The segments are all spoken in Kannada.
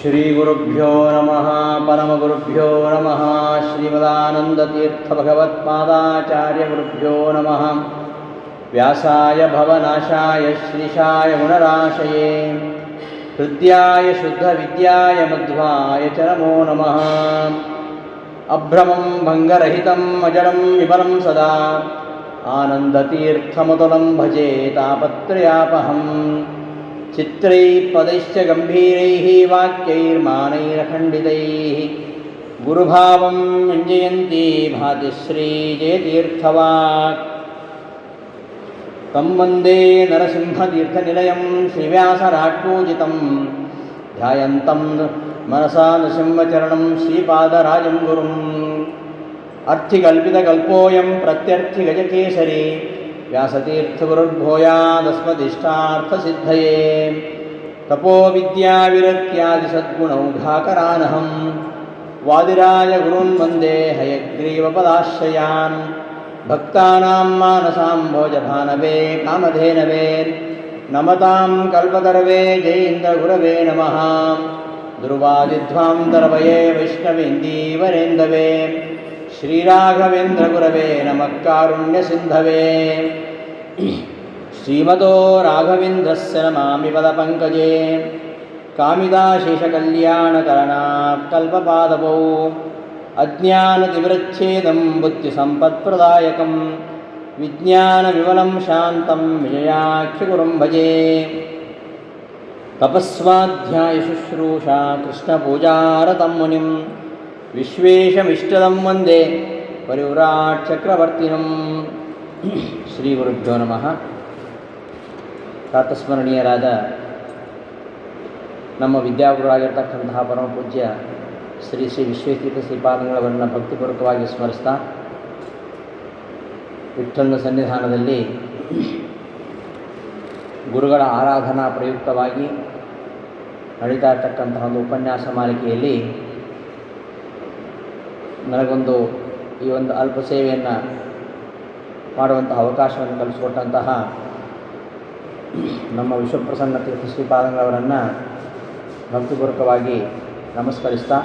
ಶ್ರೀಗುರುಭ್ಯೋ ನಮಃ ಪರಮಗುರುಭ್ಯೋ ನಮಃ ಶ್ರೀಮದಾನಂದತೀರ್ಥಭಗವತ್ಪಾದಾಚಾರ್ಯಗುರುಭ್ಯೋ ನಮಃ ವ್ಯಾಸಾಯ ಭವನಾಶಾಯ ಶ್ರೀಶಾಯ ಗುಣರಾಶಯೇ ಹೃದ್ಯಾಯ ಶುದ್ಧವಿದ್ಯಾಯ ಮಧ್ವಾಯ ಚ ನಮೋ ನಮಃ ಅಭ್ರಮಂ ಭಂಗರಹಿತಂ ಅಜಡಂ ವಿಮಲಂ ಸದಾ ಆನಂದತೀರ್ಥಮತುಲಂ ಭಜೆ ತಾಪತ್ರಯಾಪಹಂ ಚಿತ್ರೈಃ ಪದೈಶ್ಚ ಗಂಭೀರೈಃ ವಾಕ್ಯೈರ್ಮಾನೈರಖಂಡಿತೈಃ ಗುರುಭಾವಂ ವ್ಯಂಜಯಂತಿ ಭಾತಿ ಶ್ರೀ ಜಯತೀರ್ಥವಾಕ್ ತಂ ವಂದೇ ನರಸಿಂಹತೀರ್ಥನಿಲಯಂ ಶ್ರೀವ್ಯಾಸರಾಟ್ಪೂಜಿತಂ ಧ್ಯಾಯಂತಂ ಮನಸಾ ನೃಸಿಂಹಚರಣಂ ಶ್ರೀಪಾದರಾಜಂ ಗುರುಂ ಅರ್ಥಿಕಲ್ಪಿತಕಲ್ಪೋಯಂ ಪ್ರತ್ಯರ್ಥಿಗಜಕೇಸರಿ ವ್ಯಾಸತೀರ್ಥಗುರುರ್ಭೂಯಾದಸ್ಮದಿಷ್ಟಾರ್ಥಸಿದ್ಧಯೇ ತಪೋವಿದ್ಯಾವಿರಕ್ತ್ಯಾದಿಸದ್ಗುಣೌಘಾಕರಾನಹಂ ವಾದಿರಾಜ ಗುರುನ್ ವಂದೇ ಹಯಗ್ರೀವಪದಾಶ್ರಯಾನ್ ಭಕ್ತಾನಾಂ ಮಾನಸಾಂಭೋಜಭಾನವೇ ಕಾಮಧೇನವೇ ನಮತಾಂ ಕಲ್ಪತರವೇ ಜಯೇಂದ್ರಗುರವೇ ನಮಃ ಧ್ರುವಾದಿಧ್ವಾಂತರವಯೇ ವೈಷ್ಣವೇಂದೀವರೇಂದವೇ ಶ್ರೀರಾಘವೇಂದ್ರಗುರವೇ ನಮಃ ಕಾರುಣ್ಯಸಿಂಧವೇ ಶ್ರೀಮತೋ ರಾಘವೇಂದ್ರಸ್ಯ ನಮಾಮಿ ಪದಪಂಕಜೇ ಕಾಮಿತಾಶೇಷಕಲ್ಯಾಣಕರಣಾಕಲ್ಪಪಾದಪೌ ಅಜ್ಞಾನತಿಮಿರಚ್ಛೇದಂ ಬುದ್ಧಿಸಂಪತ್ಪ್ರದಾಯಕಂ ವಿಜ್ಞಾನವಿಮಲಂ ಶಾಂತಂ ವಿಜಯಾಖ್ಯಗುರುಂ ಭಜೆ ತಪಸ್ವಾಧ್ಯಾಯಶುಶ್ರೂಷಾ ಕೃಷ್ಣಪೂಜಾರತಂ ಮುನಿಂ ವಿಶ್ವೇಶಮಿಷ್ಟದಂ ವಂದೇ ಪರಿವ್ರಾಟ್ ಚಕ್ರವರ್ತಿನಂ. ಶ್ರೀ ಗುರುಭ್ಯೋ ನಮಃ. ಪ್ರಾತಸ್ಮರಣೀಯರಾದ ನಮ್ಮ ವಿದ್ಯಾಗುರುಗಳಾಗಿರ್ತಕ್ಕಂತಹ ಪರಮ ಪೂಜ್ಯ ಶ್ರೀ ಶ್ರೀ ವಿಶ್ವೇಶ್ವರ ಶ್ರೀಪಾದಂಗಳವರನ್ನು ಭಕ್ತಿಪೂರ್ವಕವಾಗಿ ಸ್ಮರಿಸ್ತಾ ವಿಠ್ಠಲನ ಸನ್ನಿಧಾನದಲ್ಲಿ ಗುರುಗಳ ಆರಾಧನಾ ಪ್ರಯುಕ್ತವಾಗಿ ನಡೀತಾ ಇರ್ತಕ್ಕಂತಹ ಒಂದು ಉಪನ್ಯಾಸ ಮಾಲಿಕೆಯಲ್ಲಿ ನನಗೊಂದು ಈ ಒಂದು ಅಲ್ಪ ಸೇವೆಯನ್ನು ಮಾಡುವಂತಹ ಅವಕಾಶವನ್ನು ಕಲಿಸಿಕೊಟ್ಟಂತಹ ನಮ್ಮ ವಿಶ್ವಪ್ರಸನ್ನ ತೀರ್ಥ ಶ್ರೀಪಾದಂಗಳವರನ್ನು ಭಕ್ತಿಪೂರ್ವಕವಾಗಿ ನಮಸ್ಕರಿಸ್ತಾ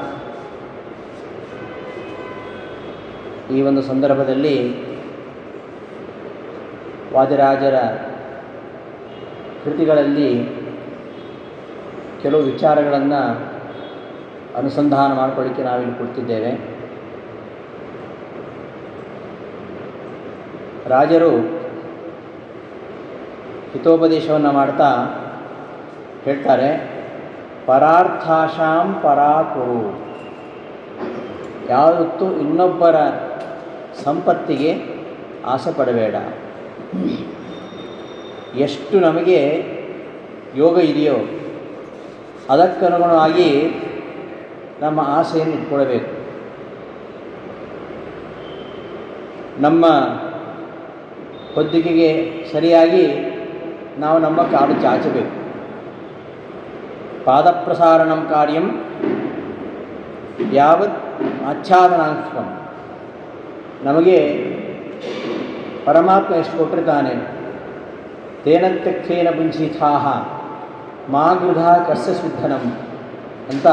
ಈ ಒಂದು ಸಂದರ್ಭದಲ್ಲಿ ವಾದಿರಾಜರ ಕೃತಿಗಳಲ್ಲಿ ಕೆಲವು ವಿಚಾರಗಳನ್ನು ಅನುಸಂಧಾನ ಮಾಡಿಕೊಳ್ಳಿಕ್ಕೆ ನಾವಿಲ್ಲಿ ಕೊಡ್ತಿದ್ದೇವೆ. ರಾಜರು ಹಿತೋಪದೇಶವನ್ನು ಮಾಡ್ತಾ ಹೇಳ್ತಾರೆ, ಪರಾರ್ಥಾಶಾಂ ಪರಾಕುರು. ಯಾವತ್ತೂ ಇನ್ನೊಬ್ಬರ ಸಂಪತ್ತಿಗೆ ಆಸೆ ಪಡಬೇಡ. ಎಷ್ಟು ನಮಗೆ ಯೋಗ ಇದೆಯೋ ಅದಕ್ಕನುಗುಣವಾಗಿ ನಮ್ಮ ಆಸೆಯನ್ನು ಇಟ್ಕೊಳ್ಬೇಕು. ನಮ್ಮ ಹೊದ್ದಿಕೆಗೆ ಸರಿಯಾಗಿ ನಾವು ನಮ್ಮ ಕಾಲು ಚಾಚಬೇಕು. ಪಾದಪ್ರಸಾರಣಂ ಕಾರ್ಯಂ ಯಾವತ್ ಆಚ್ಛಾದನಾಂಕ್ಷಂ. ನಮಗೆ ಪರಮಾತ್ಮ ಎಷ್ಟು ಕೊಟ್ಟಿರ್ತಾನೆ, ತೇನತ್ಯಕ್ಷೇನ ಪುಂಚೀಥಾಹ ಮಾ ಗೃಧ ಕಸ್ಯ ಸಿದ್ಧನಂ ಅಂತ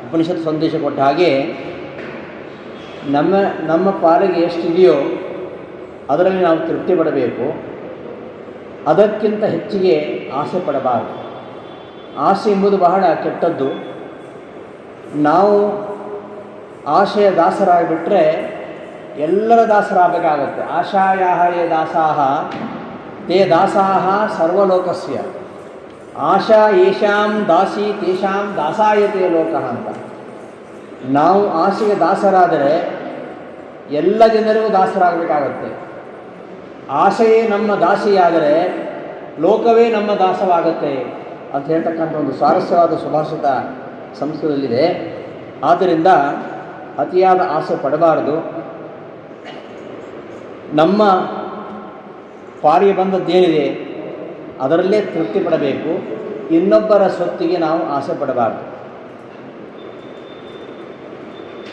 ಉಪನಿಷತ್ ಸಂದೇಶ ಕೊಟ್ಟ ಹಾಗೆ ನಮ್ಮ ಪಾಲಿಗೆ ಎಷ್ಟಿದೆಯೋ ಅದರಲ್ಲಿ ನಾವು ತೃಪ್ತಿ ಪಡಬೇಕು. ಅದಕ್ಕಿಂತ ಹೆಚ್ಚಿಗೆ ಆಸೆ ಪಡಬಾರದು. ಆಸೆ ಎಂಬುದು ಬಹಳ ಕೆಟ್ಟದ್ದು. ನಾವು ಆಶೆಯ ದಾಸರಾಗಿಬಿಟ್ರೆ ಎಲ್ಲರ ದಾಸರಾಗಬೇಕಾಗತ್ತೆ. ಆಶಾಯಾಹ ಯೇ ದಾಸಾಹ ತೇ ದಾಸಾಹ ಸರ್ವಲೋಕಸ್ಯ. ಆಶಾ ಯೇಷಾಂ ದಾಸಿ ತೇಷಾಂ ದಾಸಾಯತೆ ಲೋಕಃ ಅಂತ. ನಾವು ಆಶೆಗೆ ದಾಸರಾದರೆ ಎಲ್ಲ ಜನರಿಗೂ ದಾಸರಾಗಬೇಕಾಗತ್ತೆ. ಆಶೆಯೇ ನಮ್ಮ ದಾಸಿಯಾದರೆ ಲೋಕವೇ ನಮ್ಮ ದಾಸವಾಗತ್ತೆ ಅಂತ ಹೇಳ್ತಕ್ಕಂಥ ಒಂದು ಸ್ವಾರಸ್ಯವಾದ ಸುಭಾಷಿತ ಸಂಸ್ಕೃತದಲ್ಲಿದೆ. ಆದ್ದರಿಂದ ಅತಿಯಾದ ಆಸೆ ಪಡಬಾರದು. ನಮ್ಮ ಪಾರಿಗೆ ಬಂದದ್ದೇನಿದೆ ಅದರಲ್ಲೇ ತೃಪ್ತಿ ಪಡಬೇಕು. ಇನ್ನೊಬ್ಬರ ಸ್ವತ್ತಿಗೆ ನಾವು ಆಸೆ ಪಡಬಾರದು.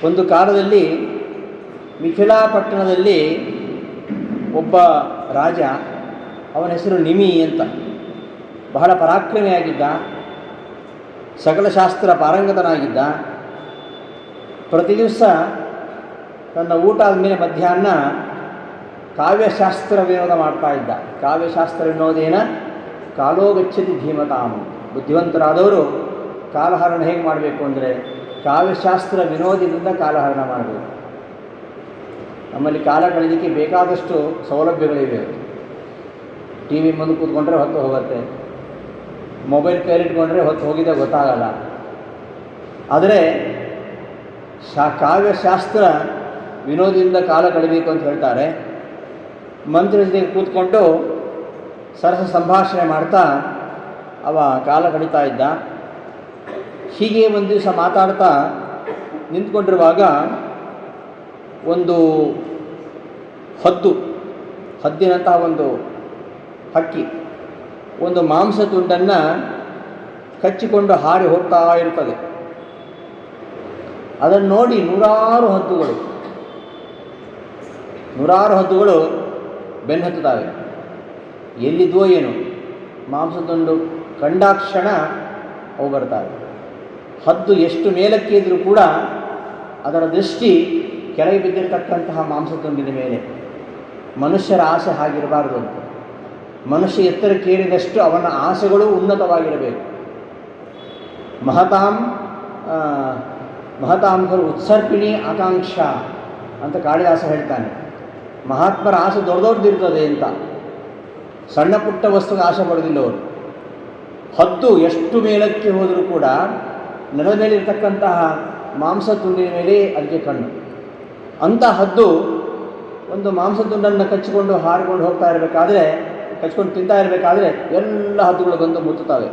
ಒಂದು ಕಾಲದಲ್ಲಿ ಮಿಥಿಲಾಪಟ್ಟಣದಲ್ಲಿ ಒಬ್ಬ ರಾಜ, ಅವನ ಹೆಸರು ನಿಮಿ ಅಂತ, ಬಹಳ ಪರಾಕ್ರಮಿಯಾಗಿದ್ದ. ಸಕಲ ಶಾಸ್ತ್ರ ಪಾರಂಗತನಾಗಿದ್ದ. ಪ್ರತಿ ದಿವಸ ತನ್ನ ಊಟ ಆದಮೇಲೆ ಮಧ್ಯಾಹ್ನ ಕಾವ್ಯಶಾಸ್ತ್ರ ವಿನೋದ ಮಾಡ್ತಾ ಇದ್ದ. ಕಾವ್ಯಶಾಸ್ತ್ರ ವಿನೋದೇನ ಕಾಲೋ ಗಚ್ಚತಿ ಧೀಮತಾಂ. ಬುದ್ಧಿವಂತರಾದವರು ಕಾಲಹರಣ ಹೇಗೆ ಮಾಡಬೇಕು ಅಂದರೆ ಕಾವ್ಯಶಾಸ್ತ್ರ ವಿನೋದದಿಂದ ಕಾಲಹರಣ ಮಾಡಬೇಕು. ನಮ್ಮಲ್ಲಿ ಕಾಲ ಕಳೆದಕ್ಕೆ ಬೇಕಾದಷ್ಟು ಸೌಲಭ್ಯಗಳಿವೆ. ಟಿ ವಿ ಮುಂದೆ ಕೂತ್ಕೊಂಡ್ರೆ ಹೊತ್ತು ಹೋಗುತ್ತೆ, ಮೊಬೈಲ್ ಕೈಲಿಟ್ಕೊಂಡ್ರೆ ಹೊತ್ತು ಹೋಗಿದೆ ಗೊತ್ತಾಗಲ್ಲ. ಆದರೆ ಕಾವ್ಯಶಾಸ್ತ್ರ ವಿನೋದದಿಂದ ಕಾಲ ಕಳಿಬೇಕು ಅಂತ ಹೇಳ್ತಾರೆ. ಮಂತ್ರಿ ಜೊತೆಗೆ ಕೂತ್ಕೊಂಡು ಸರಸ ಸಂಭಾಷಣೆ ಮಾಡ್ತಾ ಅವ ಕಾಲ ಕಳೀತಾ ಇದ್ದ. ಹೀಗೆ ಒಂದು ದಿವಸ ಮಾತಾಡ್ತಾ ನಿಂತ್ಕೊಂಡಿರುವಾಗ ಒಂದು ಹದ್ದಿನಂತಹ ಒಂದು ಹಕ್ಕಿ ಒಂದು ಮಾಂಸ ತುಂಡನ್ನು ಕಚ್ಚಿಕೊಂಡು ಹಾರಿ ಹೋಗ್ತಾ ಇರ್ತದೆ. ಅದನ್ನು ನೋಡಿ ನೂರಾರು ಹದ್ದುಗಳು ಬೆನ್ನತ್ತುತ್ತವೆ. ಎಲ್ಲಿದ್ವೋ ಏನು, ಮಾಂಸ ತುಂಡು ಕಂಡಾಕ್ಷಣ ಅವು ಬರ್ತವೆ. ಹದ್ದು ಎಷ್ಟು ಮೇಲಕ್ಕೆ ಇದ್ದರೂ ಕೂಡ ಅದರ ದೃಷ್ಟಿ ಕೆಳಗೆ ಬಿದ್ದಿರತಕ್ಕಂತಹ ಮಾಂಸ ತುಂಡಿನ ಮೇಲೆ. ಮನುಷ್ಯರ ಆಸೆ ಹಾಗಿರಬಾರ್ದು ಅಂತ. ಮನುಷ್ಯ ಎತ್ತರಕ್ಕೇರಿದಷ್ಟು ಅವನ ಆಸೆಗಳು ಉನ್ನತವಾಗಿರಬೇಕು. ಮಹತಾಂ ಖಲು ಉತ್ಸರ್ಪಿಣಿ ಆಕಾಂಕ್ಷ ಅಂತ ಕಾಳಿದಾಸ ಹೇಳ್ತಾನೆ. ಮಹಾತ್ಮರ ಆಸೆ ದೊಡ್ಡದಿರ್ತದೆ ಅಂತ, ಸಣ್ಣ ಪುಟ್ಟ ವಸ್ತುಗೆ ಆಸೆ ಪಡೋದಿಲ್ಲ ಅವರು. ಹದ್ದು ಎಷ್ಟು ಮೇಲಕ್ಕೆ ಹೋದರೂ ಕೂಡ ನೆಲದ ಮೇಲೆ ಇರತಕ್ಕಂತಹ ಮಾಂಸ ತುಂಡಿನ ಮೇಲೆ ಅದಕ್ಕೆ ಕಣ್ಣು. ಅಂಥ ಹದ್ದು ಒಂದು ಮಾಂಸ ತುಂಡನ್ನು ಕಚ್ಚಿಕೊಂಡು ಹಾರಿಕೊಂಡು ಹೋಗ್ತಾ ಇರಬೇಕಾದ್ರೆ, ಕಚ್ಕೊಂಡು ತಿಂತಾ ಇರಬೇಕಾದ್ರೆ ಎಲ್ಲ ಹದ್ದುಗಳು ಬಂದು ಮುತ್ತುತ್ತವೆ.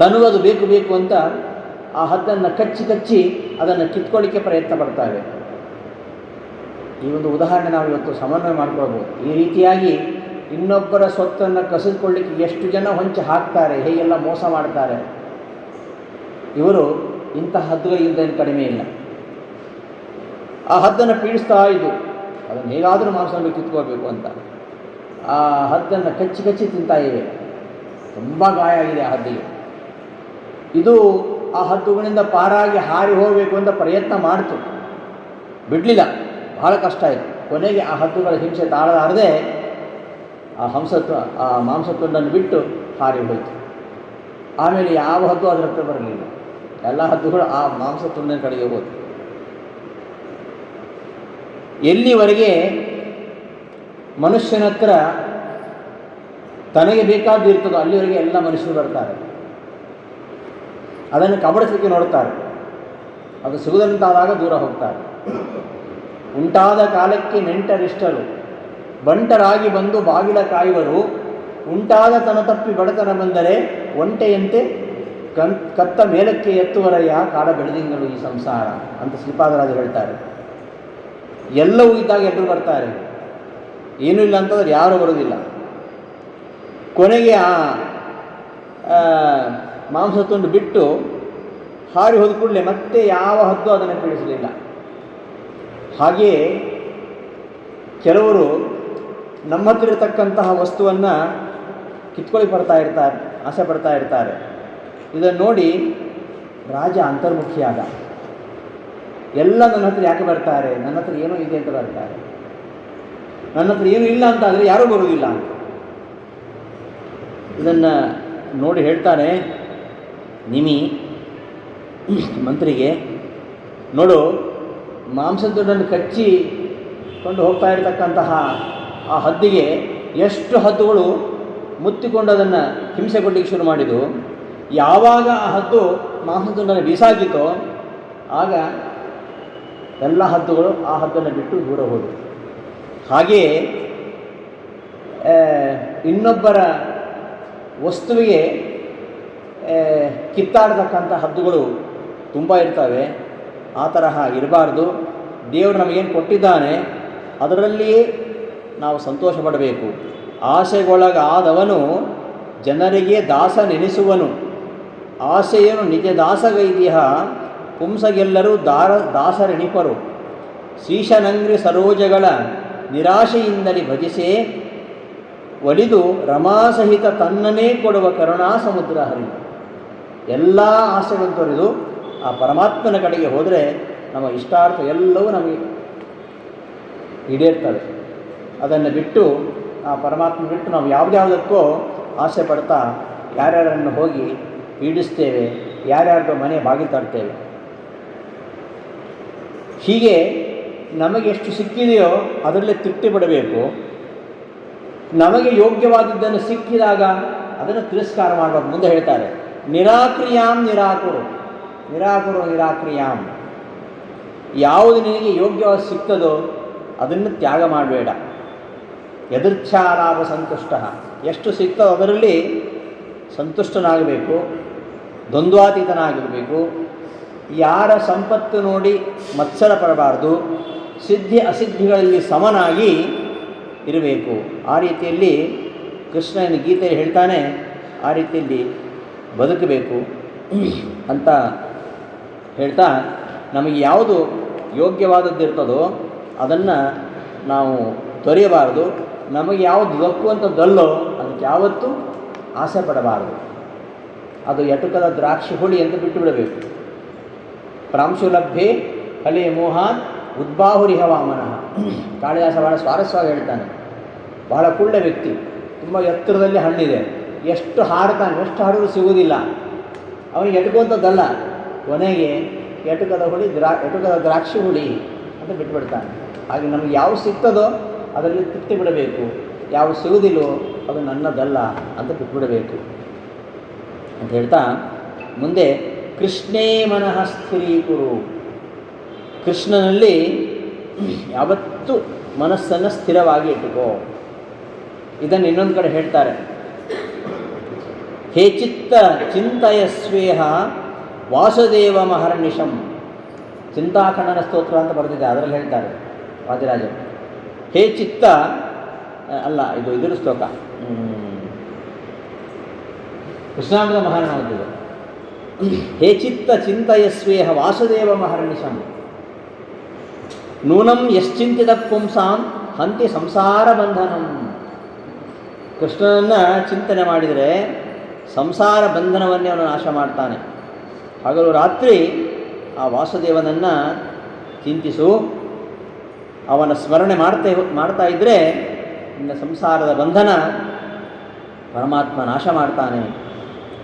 ತನಗೂ ಅದು ಬೇಕು ಅಂತ ಆ ಹದ್ದನ್ನು ಕಚ್ಚಿ ಅದನ್ನು ಕಿತ್ಕೊಳ್ಳಿಕ್ಕೆ ಪ್ರಯತ್ನ ಪಡ್ತಾವೆ. ಈ ಒಂದು ಉದಾಹರಣೆ ನಾವು ಇವತ್ತು ಸಮನ್ವಯ ಮಾಡ್ಕೊಳ್ಬೋದು. ಈ ರೀತಿಯಾಗಿ ಇನ್ನೊಬ್ಬರ ಸ್ವತ್ತನ್ನು ಕಸಿದುಕೊಳ್ಳಿಕ್ಕೆ ಎಷ್ಟು ಜನ ಹೊಂಚಿ ಹಾಕ್ತಾರೆ, ಹೇಗೆಲ್ಲ ಮೋಸ ಮಾಡ್ತಾರೆ. ಇವರು ಇಂತಹ ಹದ್ದುಗಳಿಗಿಂತ ಏನು ಕಡಿಮೆ ಇಲ್ಲ. ಆ ಹದ್ದನ್ನು ಪೀಡಿಸ್ತಾ ಇದ್ದು ಅದನ್ನು ಹೇಗಾದರೂ ಮಾಂಸವನ್ನು ಕಿತ್ಕೋಬೇಕು ಅಂತ ಆ ಹದ್ದನ್ನು ಕಚ್ಚಿ ತಿಂತಾ ಇವೆ. ತುಂಬ ಗಾಯ ಆಗಿದೆ ಆ ಹದ್ದಿಗೆ. ಇದು ಆ ಹದ್ದುಗಳಿಂದ ಪಾರಾಗಿ ಹಾರಿ ಹೋಗಬೇಕು ಅಂತ ಪ್ರಯತ್ನ ಮಾಡ್ತು, ಬಿಡಲಿಲ್ಲ. ಬಹಳ ಕಷ್ಟ ಆಯಿತು. ಕೊನೆಗೆ ಆ ಹದ್ದುಗಳ ಹಿಂಸೆ ತಾಳಲಾರದೆ ಆ ಮಾಂಸ ತುಂಡನ್ನು ಬಿಟ್ಟು ಹಾರಿ ಹೋಯಿತು. ಆಮೇಲೆ ಯಾವ ಹದ್ದು ಅದರ ಹತ್ರ ಬರಲಿಲ್ಲ. ಎಲ್ಲ ಹದ್ದುಗಳು ಆ ಮಾಂಸ ತುಂಡಿನ ಕಡೆಗೆ ಹೋಯಿತು. ಎಲ್ಲಿವರೆಗೆ ಮನುಷ್ಯನ ಹತ್ರ ತನಗೆ ಬೇಕಾದ್ದು ಇರ್ತದೋ ಅಲ್ಲಿವರೆಗೆ ಎಲ್ಲ ಮನುಷ್ಯರು ಬರ್ತಾರೆ, ಅದನ್ನು ಕಬಳಿಸಲಿಕ್ಕೆ ನೋಡ್ತಾರೆ. ಅದು ಸಿಗುದಂತಾದಾಗ ದೂರ ಹೋಗ್ತಾರೆ. ಉಂಟಾದ ಕಾಲಕ್ಕೆ ನೆಂಟರಿಷ್ಟರು ಬಂಟರಾಗಿ ಬಂದು ಬಾಗಿಲ ಕಾಯುವರು. ಉಂಟಾದ ತನ ತಪ್ಪಿ ಬಡತನ ಬಂದರೆ ಒಂಟೆಯಂತೆ ಕತ್ತ ಮೇಲಕ್ಕೆ ಎತ್ತುವರಯ್ಯ ಕಾಡ ಬೆಳೆದಿಂಗಳು ಈ ಸಂಸಾರ ಅಂತ ಶ್ರೀಪಾದರಾಜರು ಹೇಳ್ತಾರೆ. ಎಲ್ಲವೂ ಇದ್ದಾಗ ಎಲ್ಲರೂ ಬರ್ತಾರೆ, ಏನೂ ಇಲ್ಲ ಅಂತಂದ್ರೆ ಯಾರೂ ಬರೋದಿಲ್ಲ. ಕೊನೆಗೆ ಆ ಮಾಂಸ ತುಂಡು ಬಿಟ್ಟು ಹಾರಿ ಹೋದ ಕೂಡಲೇ ಮತ್ತೆ ಯಾವ ಹದ್ದು ಅದನ್ನು ಪೀಡಿಸಲಿಲ್ಲ. ಹಾಗೆಯೇ ಕೆಲವರು ನಮ್ಮ ಹತ್ರ ಇರತಕ್ಕಂತಹ ವಸ್ತುವನ್ನು ಕಿತ್ಕೊಳ್ಳಿ ಆಸೆ ಪಡ್ತಾ ಇರ್ತಾರೆ. ಇದನ್ನು ನೋಡಿ ರಾಜ ಅಂತರ್ಮುಖಿಯಾದ. ಎಲ್ಲ ನನ್ನ ಹತ್ರ ಯಾಕೆ ಬರ್ತಾರೆ, ನನ್ನ ಹತ್ರ ಏನೋ ಇದೆ ಅಂತ ಬರ್ತಾರೆ, ನನ್ನ ಹತ್ರ ಏನೂ ಇಲ್ಲ ಅಂತ ಆದರೆ ಯಾರೂ ಬರುವುದಿಲ್ಲ ಅಂತ. ಇದನ್ನು ನೋಡಿ ಹೇಳ್ತಾನೆ ನಿಮಿ ಮಂತ್ರಿಗೆ, ನೋಡು ಮಾಂಸದೊಡನ್ನು ಕಚ್ಚಿಕೊಂಡು ಹೋಗ್ತಾ ಇರತಕ್ಕಂತಹ ಆ ಹದ್ದಿಗೆ ಎಷ್ಟು ಹದ್ದುಗಳು ಮುತ್ತಿಕೊಂಡು ಅದನ್ನು ಹಿಂಸೆ ಕೊಡಲಿಕ್ಕೆ ಶುರು ಮಾಡಿದ್ದು. ಯಾವಾಗ ಆ ಹದ್ದು ಮಾಂಸದೊಂಡನ್ನು ಬೀಸಾಕಿತೋ ಆಗ ಎಲ್ಲ ಹದ್ದುಗಳು ಆ ಹದ್ದನ್ನು ಬಿಟ್ಟು ದೂರ ಹೋದವು. ಹಾಗೆಯೇ ಇನ್ನೊಬ್ಬರ ವಸ್ತುವಿಗೆ ಕಿತ್ತಾಡತಕ್ಕಂಥ ಹದ್ದುಗಳು ತುಂಬ ಇರ್ತವೆ. ಆ ತರಹ ಇರಬಾರ್ದು. ದೇವರು ನಮಗೇನು ಕೊಟ್ಟಿದ್ದಾನೆ ಅದರಲ್ಲಿಯೇ ನಾವು ಸಂತೋಷ ಪಡಬೇಕು. ಆಸೆಗೊಳಗಾದವನು ಜನರಿಗೆ ದಾಸ ನೆನೆಸುವನು. ಆಸೆಯನ್ನು ನಿಜ ದಾಸಗೈದಿಹ ಪುಂಸಗೆಲ್ಲರೂ ದಾಸರೆಣಿಪರು. ಶ್ರೀಶನಂಗ್ರಿ ಸರೋಜಗಳ ನಿರಾಶೆಯಿಂದಲೇ ಭಜಿಸೆ ಒಲಿದು ರಮಾಸಹಿತ ತನ್ನನೇ ಕೊಡುವ ಕರುಣಾ ಸಮುದ್ರ ಹರಿ. ಎಲ್ಲ ಆಸೆಗಳನ್ನು ತೊರೆದು ಆ ಪರಮಾತ್ಮನ ಕಡೆಗೆ ಹೋದರೆ ನಮ್ಮ ಇಷ್ಟಾರ್ಥ ಎಲ್ಲವೂ ನಮಗೆ ಈಡೇರ್ತವೆ. ಅದನ್ನು ಬಿಟ್ಟು ಆ ಪರಮಾತ್ಮ ಬಿಟ್ಟು ನಾವು ಯಾವುದ್ಯಾವುದಕ್ಕೋ ಆಸೆ ಪಡ್ತಾ ಯಾರ್ಯಾರನ್ನು ಹೋಗಿ ಪೀಡಿಸ್ತೇವೆ, ಯಾರ್ಯಾರ್ದೋ ಮನೆ ಬಾಗಿಲು ತರ್ತೇವೆ. ಹೀಗೆ ನಮಗೆ ಎಷ್ಟು ಸಿಕ್ಕಿದೆಯೋ ಅದರಲ್ಲೇ ತೃಪ್ತಿ ಪಡಬೇಕು. ನಮಗೆ ಯೋಗ್ಯವಾದದ್ದನ್ನು ಸಿಕ್ಕಿದಾಗ ಅದನ್ನು ತಿರಸ್ಕಾರ ಮಾಡಬೇಕು. ಮುಂದೆ ಹೇಳ್ತಾರೆ, ನಿರಾಕ್ರಿಯಾಂ ನಿರಾಕುರು, ನಿರಾಕುರು ನಿರಾಕ್ರಿಯಾಂ. ಯಾವುದು ನಿನಗೆ ಯೋಗ್ಯವಾದ ಸಿಗ್ತದೋ ಅದನ್ನು ತ್ಯಾಗ ಮಾಡಬೇಡ. ಯದೃಚ್ಛಾಲಾಭ ಸಂತುಷ್ಟ, ಎಷ್ಟು ಸಿಗ್ತದೋ ಅದರಲ್ಲಿ ಸಂತುಷ್ಟನಾಗಬೇಕು, ದ್ವಂದ್ವಾತೀತನಾಗಿರಬೇಕು. ಯಾರ ಸಂಪತ್ತು ನೋಡಿ ಮತ್ಸರ ಪಡಬಾರ್ದು, ಸಿದ್ಧಿ ಅಸಿದ್ಧಿಗಳಲ್ಲಿ ಸಮನಾಗಿ ಇರಬೇಕು. ಆ ರೀತಿಯಲ್ಲಿ ಕೃಷ್ಣನ ಗೀತೆಯಲ್ಲಿ ಹೇಳ್ತಾನೆ, ಆ ರೀತಿಯಲ್ಲಿ ಬದುಕಬೇಕು ಅಂತ ಹೇಳ್ತಾ, ನಮಗೆ ಯಾವುದು ಯೋಗ್ಯವಾದದ್ದಿರ್ತದೋ ಅದನ್ನು ನಾವು ತೊರೆಯಬಾರದು. ನಮಗೆ ಯಾವುದು ದಕ್ಕುವಂಥದ್ದಲ್ಲೋ ಅದಕ್ಕೆ ಯಾವತ್ತೂ ಆಸೆ ಪಡಬಾರದು. ಅದು ಎಟುಕದ ದ್ರಾಕ್ಷಿ ಹುಳಿ ಅಂತ ಬಿಟ್ಟು ಬಿಡಬೇಕು. ಪ್ರಾಂಶುಲಭ್ಯೆ ಫಲೇ ಮೋಹಾತ್ ಉದ್ಬಾಹುರಿಹ ವಾಮನಃ. ಕಾಳಿದಾಸ ಬಹಳ ಸ್ವಾರಸ್ಯವಾಗಿ ಹೇಳ್ತಾನೆ. ಬಹಳ ಕುಳ್ಳ ವ್ಯಕ್ತಿ, ತುಂಬ ಎತ್ತರದಲ್ಲಿ ಹಣ್ಣಿದೆ, ಎಷ್ಟು ಹಾಡ್ತಾನೆ, ಎಷ್ಟು ಹಾಡಿದ್ರೂ ಸಿಗುವುದಿಲ್ಲ. ಅವನಿಗೆ ಎಟುಕುವಂಥದ್ದಲ್ಲ, ಕೊನೆಗೆ ಎಟುಕದ ದ್ರಾಕ್ಷಿ ಹುಳಿ ಅಂತ ಬಿಟ್ಟುಬಿಡ್ತಾನೆ. ಹಾಗೆ ನಮಗೆ ಯಾವ ಸಿಗ್ತದೋ ಅದರಲ್ಲಿ ತೃಪ್ತಿ ಬಿಡಬೇಕು, ಯಾವ ಸಿಗುವುದಿಲ್ಲೋ ಅದು ನನ್ನದಲ್ಲ ಅಂತ ಬಿಟ್ಬಿಡಬೇಕು ಅಂತ ಹೇಳ್ತಾ ಮುಂದೆ ಕೃಷ್ಣೇ ಮನಃ ಸ್ಥಿರೀಕುರು. ಕೃಷ್ಣನಲ್ಲಿ ಯಾವತ್ತೂ ಮನಸ್ಸನ್ನು ಸ್ಥಿರವಾಗಿ ಇಟ್ಟುಕೋ. ಇದನ್ನು ಇನ್ನೊಂದು ಕಡೆ ಹೇಳ್ತಾರೆ, ಹೇ ಚಿತ್ತ ಚಿಂತಯಸ್ವೇಹ ವಾಸುದೇವ ಮಹರ್ನಿಶಂ. ಚಿಂತಾಖಂಡನ ಸ್ತೋತ್ರ ಅಂತ ಬರೆದಿದೆ, ಅದರಲ್ಲಿ ಹೇಳ್ತಾರೆ ವಾದಿರಾಜರು. ಹೇ ಚಿತ್ತ ಅಲ್ಲ, ಇದು ಇದರ ಶ್ಲೋಕ, ಕೃಷ್ಣಾಮೃತ ಮಹಾರಾಣವದ್ದಿದೆ. ಹೇ ಚಿತ್ತ ಚಿಂತಯಸ್ವೇಹ ವಾಸುದೇವ ಮಹರ್ನಿಶಂ ನೂನಂ ಯಶ್ಚಿಂತಿತ ಪುಂಸಾಂ ಹಂತಿ ಸಂಸಾರ ಬಂಧನಂ. ಕೃಷ್ಣನನ್ನು ಚಿಂತನೆ ಮಾಡಿದರೆ ಸಂಸಾರ ಬಂಧನವನ್ನೇ ಅವನು ನಾಶ ಮಾಡ್ತಾನೆ. ಹಗಲು ರಾತ್ರಿ ಆ ವಾಸುದೇವನನ್ನು ಚಿಂತಿಸು, ಅವನ ಸ್ಮರಣೆ ಮಾಡ್ತಾ ಇದ್ದರೆ ನಿನ್ನ ಸಂಸಾರದ ಬಂಧನ ಪರಮಾತ್ಮ ನಾಶ ಮಾಡ್ತಾನೆ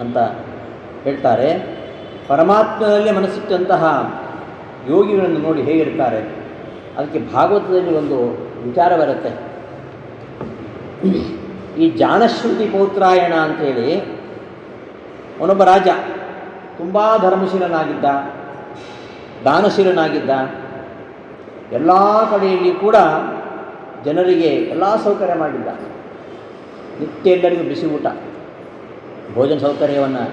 ಅಂತ ಹೇಳ್ತಾರೆ. ಪರಮಾತ್ಮನಲ್ಲಿ ಮನಸ್ಸಿಟ್ಟಂತಹ ಯೋಗಿಗಳನ್ನು ನೋಡಿ ಹೇಗಿರ್ತಾರೆ. ಅದಕ್ಕೆ ಭಾಗವತದಲ್ಲಿ ಒಂದು ವಿಚಾರ ಬರುತ್ತೆ. ಈ ಜಾನಶ್ರುತಿ ಪೌತ್ರಾಯಣ ಅಂಥೇಳಿ ಅವನೊಬ್ಬ ರಾಜ, ತುಂಬ ಧರ್ಮಶೀಲನಾಗಿದ್ದ, ದಾನಶೀಲನಾಗಿದ್ದ. ಎಲ್ಲ ಕಡೆಯಲ್ಲಿ ಕೂಡ ಜನರಿಗೆ ಎಲ್ಲ ಸೌಕರ್ಯ ಮಾಡಿದ್ದ. ನಿತ್ಯ ಎಲ್ಲರಿಗೂ ಬಿಸಿ ಊಟ, ಭೋಜನ ಸೌಕರ್ಯವನ್ನು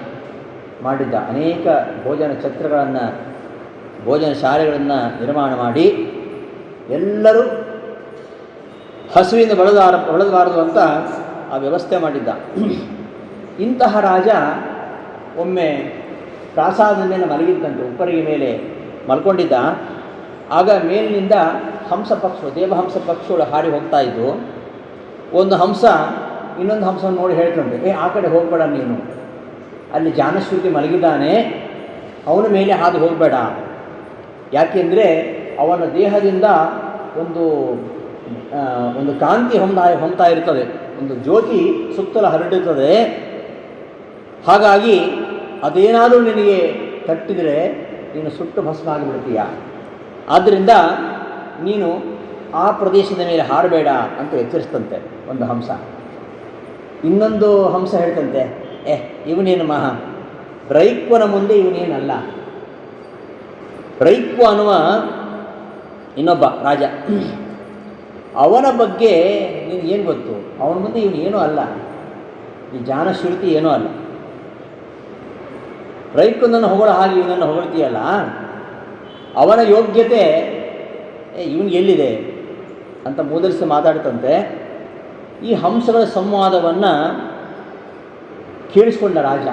ಮಾಡಿದ್ದ. ಅನೇಕ ಭೋಜನ ಛತ್ರಗಳನ್ನು, ಭೋಜನ ಶಾಲೆಗಳನ್ನು ನಿರ್ಮಾಣ ಮಾಡಿ ಎಲ್ಲರೂ ಹಸುವಿಂದ ಬಳಲಬಾರದು ಅಂತ ಆ ವ್ಯವಸ್ಥೆ ಮಾಡಿದ್ದ. ಇಂತಹ ರಾಜ ಒಮ್ಮೆ ಪ್ರಾಸಾದದ ಮೇಲೆ ಮಲಗಿದ್ದಂತೆ, ಉಪ್ಪರಿಗೆ ಮೇಲೆ ಮಲ್ಕೊಂಡಿದ್ದ. ಆಗ ಮೇಲಿನಿಂದ ಹಂಸ ಪಕ್ಷಿಗಳು, ದೇವಹಂಸ ಪಕ್ಷಿಗಳು ಹಾರಿ ಹೋಗ್ತಾ ಇದ್ವು. ಒಂದು ಹಂಸ ಇನ್ನೊಂದು ಹಂಸವನ್ನು ನೋಡಿ ಹೇಳ್ತಂತೆ, ಆ ಕಡೆ ಹೋಗಬೇಡ ನೀನು, ಅಲ್ಲಿ ಜಾನಶ್ರುತಿ ಮಲಗಿದ್ದಾನೆ, ಅವನ ಮೇಲೆ ಹಾದು ಹೋಗಬೇಡ. ಯಾಕೆಂದರೆ ಅವನ ದೇಹದಿಂದ ಒಂದು ಕಾಂತಿ ಹೊಮ್ತಾ ಇರ್ತದೆ, ಒಂದು ಜ್ಯೋತಿ ಸುತ್ತಲೂ ಹರಡುತ್ತದೆ. ಹಾಗಾಗಿ ಅದೇನಾದರೂ ನಿನಗೆ ತಟ್ಟಿದರೆ ನೀನು ಸುಟ್ಟು ಭಸ್ಮ ಆಗಿಬಿಡ್ತೀಯ. ಆದ್ದರಿಂದ ನೀನು ಆ ಪ್ರದೇಶದ ಮೇಲೆ ಹಾರಬೇಡ ಅಂತ ಎಚ್ಚರಿಸ್ತಂತೆ ಒಂದು ಹಂಸ. ಇನ್ನೊಂದು ಹಂಸ ಹೇಳ್ತಂತೆ, ಇವನೇನು ಬ್ರೈಕ್ವನ ಮುಂದೆ ಇವನೇನಲ್ಲ. ಬ್ರೈಕ್ವ ಅನ್ನುವ ಇನ್ನೊಬ್ಬ ರಾಜ, ಅವನ ಬಗ್ಗೆ ನೀನು ಏನು ಗೊತ್ತು? ಅವನ ಮುಂದೆ ಇವನು ಏನೂ ಅಲ್ಲ, ಈ ಜಾನಶ್ರುತಿ ಏನೂ ಅಲ್ಲ. ಬ್ರೈಕ್ವನನ್ನು ಹೊಗಳ ಹಾಗೆ ಇವನನ್ನು ಹೊಗಳ್ತೀಯಲ್ಲ, ಅವನ ಯೋಗ್ಯತೆ ಇವನಿಗೆ ಎಲ್ಲಿದೆ ಅಂತ ಮೂದಲಿಸಿ ಮಾತಾಡ್ತಂತೆ. ಈ ಹಂಸಗಳ ಸಂವಾದವನ್ನು ಕೇಳಿಸ್ಕೊಂಡ ರಾಜ,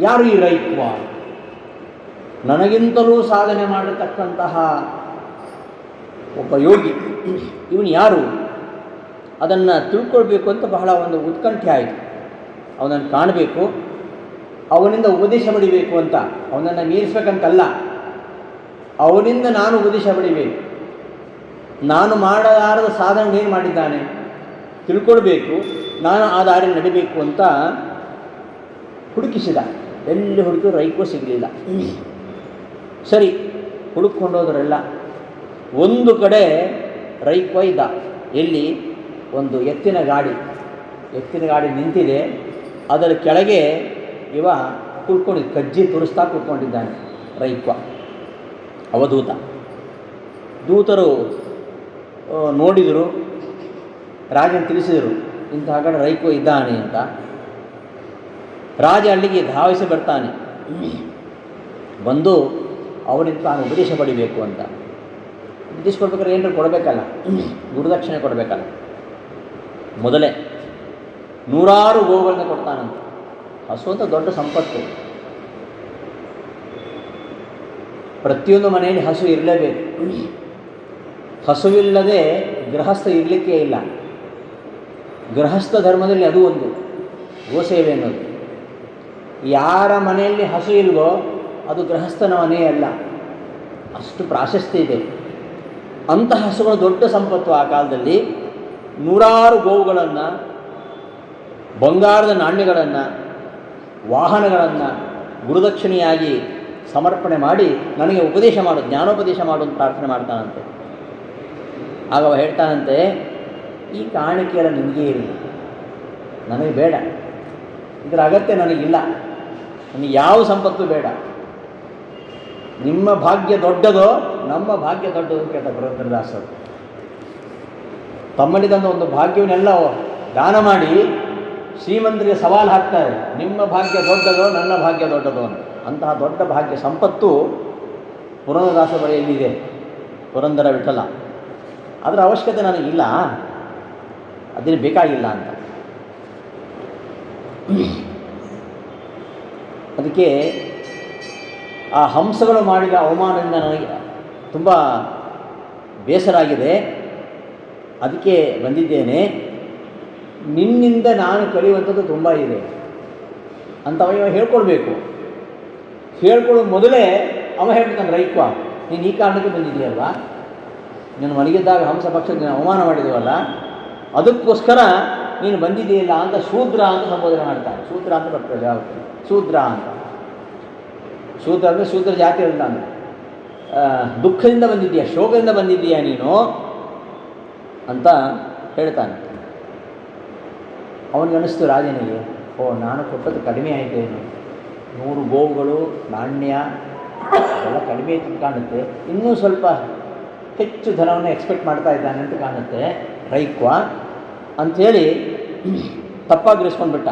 ಯಾರು ಈ ರೈಕ್ವ? ನನಗಿಂತಲೂ ಸಾಧನೆ ಮಾಡತಕ್ಕಂತಹ ಒಬ್ಬ ಯೋಗಿ, ಇವನು ಯಾರು? ಅದನ್ನು ತಿಳ್ಕೊಳ್ಬೇಕು ಅಂತ ಬಹಳ ಒಂದು ಉತ್ಕಂಠೆ ಆಯಿತು. ಅವನನ್ನು ಕಾಣಬೇಕು. ಅವನಿಂದ ಉಪದೇಶ ಪಡಿಬೇಕು ಅಂತ, ಅವನನ್ನು ಮೀರಿಸ್ಬೇಕಂತಲ್ಲ, ಅವನಿಂದ ನಾನು ಉಪದೇಶ ಪಡಿಬೇಕು. ನಾನು ಮಾಡಲಾರದ ಸಾಧನೆ ಏನು ಮಾಡಿದ್ದಾನೆ ತಿಳ್ಕೊಳ್ಬೇಕು, ನಾನು ಆ ದಾರಿ ನಡಿಬೇಕು ಅಂತ ಹುಡುಕಿಸಿದ. ಎಲ್ಲಿ ಹುಡುಕಿದ್ರು ರೈಕೋ ಸಿಗಲಿಲ್ಲ. ಸರಿ, ಹುಡುಕೊಂಡೋದ್ರೆಲ್ಲ ಒಂದು ಕಡೆ ರೈಕೋ ಇದ್ದ. ಎಲ್ಲಿ? ಒಂದು ಎತ್ತಿನ ಗಾಡಿ ನಿಂತಿದೆ, ಅದರ ಕೆಳಗೆ ಇವ ಕುಳ್ಕೊಂಡಿದ್ದ, ಕಜ್ಜಿ ತುರಿಸ್ತಾ ಕುಳ್ಕೊಂಡಿದ್ದಾನೆ ರೈಕ್ವ, ಅವಧೂತ. ದೂತರು ನೋಡಿದರು, ರಾಜನ ತಿಳಿಸಿದರು ಇಂತಹ ಕಡೆ ರೈಕ್ವ ಇದ್ದಾನೆ ಅಂತ. ರಾಜ ಅಲ್ಲಿಗೆ ಧಾವಿಸಿ ಬರ್ತಾನೆ. ಬಂದು ಅವನಿಂದ ತಾನು ಉಪದೇಶ ಪಡಿಬೇಕು ಅಂತ. ಉಪದೇಶ ಕೊಡ್ಬೇಕಾದ್ರೆ ಏನಾರು ಕೊಡಬೇಕಲ್ಲ, ಗುರುದಕ್ಷಿಣೆ ಕೊಡಬೇಕಲ್ಲ. ಮೊದಲೇ 100 ಗೋವುಗಳನ್ನ ಕೊಡ್ತಾನಂತ. ಹಸು ಅಂತ ದೊಡ್ಡ ಸಂಪತ್ತು. ಪ್ರತಿಯೊಂದು ಮನೆಯಲ್ಲಿ ಹಸು ಇರಲೇಬೇಕು. ಹಸುವಿಲ್ಲದೆ ಗೃಹಸ್ಥ ಇರಲಿಕ್ಕೆ ಇಲ್ಲ. ಗೃಹಸ್ಥ ಧರ್ಮದಲ್ಲಿ ಅದು ಒಂದು ಗೋಸೇವೆ ಅನ್ನೋದು. ಯಾರ ಮನೆಯಲ್ಲಿ ಹಸು ಇಲ್ವೋ ಅದು ಗೃಹಸ್ಥನ ಮನೆ ಅಲ್ಲ, ಅಷ್ಟು ಪ್ರಾಶಸ್ತ್ಯ ಇದೆ. ಅಂತಹ ಹಸುಗಳು ದೊಡ್ಡ ಸಂಪತ್ತು. ಆ ಕಾಲದಲ್ಲಿ 100 ಗೋವುಗಳನ್ನು, ಬಂಗಾರದ ನಾಣ್ಯಗಳನ್ನು, ವಾಹನಗಳನ್ನು ಗುರುದಕ್ಷಿಣೆಯಾಗಿ ಸಮರ್ಪಣೆ ಮಾಡಿ ನನಗೆ ಉಪದೇಶ ಮಾಡು, ಜ್ಞಾನೋಪದೇಶ ಮಾಡು ಅಂತ ಪ್ರಾರ್ಥನೆ ಮಾಡ್ತಾನಂತೆ. ಆಗ ಅವ ಹೇಳ್ತಾನಂತೆ, ಈ ಕಾಣಿಕೆಯೆಲ್ಲ ನಿನಗೇ ಇರಲಿ, ನನಗೆ ಬೇಡ, ಇದರ ಅಗತ್ಯ ನನಗಿಲ್ಲ, ನನಗೆ ಯಾವ ಸಂಪತ್ತು ಬೇಡ. ನಿಮ್ಮ ಭಾಗ್ಯ ದೊಡ್ಡದೋ ನಮ್ಮ ಭಾಗ್ಯ ದೊಡ್ಡದು ಅಂತ ಕೇಳ್ತಾರೆ ಪುರಂದರದಾಸರು. ತಮ್ಮಲ್ಲಿದ್ದಂಥ ಒಂದು ಭಾಗ್ಯವನ್ನೆಲ್ಲ ದಾನ ಮಾಡಿ ಶ್ರೀಮಂತರಿಗೆ ಸವಾಲು ಹಾಕ್ತಾರೆ, ನಿಮ್ಮ ಭಾಗ್ಯ ದೊಡ್ಡದೋ ನನ್ನ ಭಾಗ್ಯ ದೊಡ್ಡದೋ ಅಂತ. ಅಂತಹ ದೊಡ್ಡ ಭಾಗ್ಯ ಸಂಪತ್ತು ಪುರಂದರದಾಸ ಬಳಿಯಲ್ಲಿದೆ, ಪುರಂದರ ವಿಠಲ. ಅದರ ಅವಶ್ಯಕತೆ ನನಗಿಲ್ಲ, ಅದೇನು ಬೇಕಾಗಿಲ್ಲ ಅಂತ. ಅದಕ್ಕೆ ಆ ಹಂಸಗಳು ಮಾಡಿದ ಅವಮಾನದಿಂದ ನನಗೆ ತುಂಬ ಬೇಸರ ಆಗಿದೆ, ಅದಕ್ಕೆ ಬಂದಿದ್ದೇನೆ. ನಿನ್ನಿಂದ ನಾನು ಕಲಿಯುವಂಥದ್ದು ತುಂಬ ಇದೆ ಅಂತ ಅವ ಹೇಳ್ಕೊಳ್ಬೇಕು. ಹೇಳ್ಕೊಳ್ಳೋ ಮೊದಲೇ ಅವ ಹೇಳ್ತಾನೆ, ರೈಕ್ವ ನೀನು ಈ ಕಾರಣಕ್ಕೆ ಬಂದಿದ್ದೀಯಲ್ವ, ನೀನು ಮಲಗಿದ್ದಾಗ ಹಂಸ ಪಕ್ಷಕ್ಕೆ ಅವಮಾನ ಮಾಡಿದವಲ್ಲ, ಅದಕ್ಕೋಸ್ಕರ ನೀನು ಬಂದಿದೆಯಲ್ಲ ಅಂತ ಶೂದ್ರ ಅಂತ ಸಂಬೋಧನೆ ಮಾಡ್ತಾನೆ. ಶೂದ್ರ ಅಂತ ಬರ್ತದೆ ಯಾವುದು, ಶೂದ್ರ ಅಂತ. ಶೂದ್ರ ಅಂದರೆ ಶೂದ್ರ ಜಾತಿ ಅಲ್ಲ ಅಂದರೆ ದುಃಖದಿಂದ ಬಂದಿದ್ದೀಯಾ, ಶೋಕದಿಂದ ಬಂದಿದ್ದೀಯಾ ನೀನು ಅಂತ ಹೇಳ್ತಾನೆ. ಅವನಿಗೆ ಅನ್ನಿಸ್ತು ರಾಜನಿಗೆ, ಓ ನಾನು ಕೊಟ್ಟದ್ದು ಕಡಿಮೆ ಆಯಿತೇನು, 100 ಗೋವುಗಳು, ನಾಣ್ಯ ಎಲ್ಲ ಕಡಿಮೆ ಆಯ್ತು ಕಾಣುತ್ತೆ, ಇನ್ನೂ ಸ್ವಲ್ಪ ಹೆಚ್ಚು ಧನವನ್ನು ಎಕ್ಸ್ಪೆಕ್ಟ್ ಮಾಡ್ತಾ ಇದ್ದಾನೆ ಅಂತ ಕಾಣುತ್ತೆ ರೈಕ್ವ ಅಂಥೇಳಿ ತಪ್ಪಾಗಿರಿಸ್ಕೊಂಡ್ಬಿಟ್ಟ.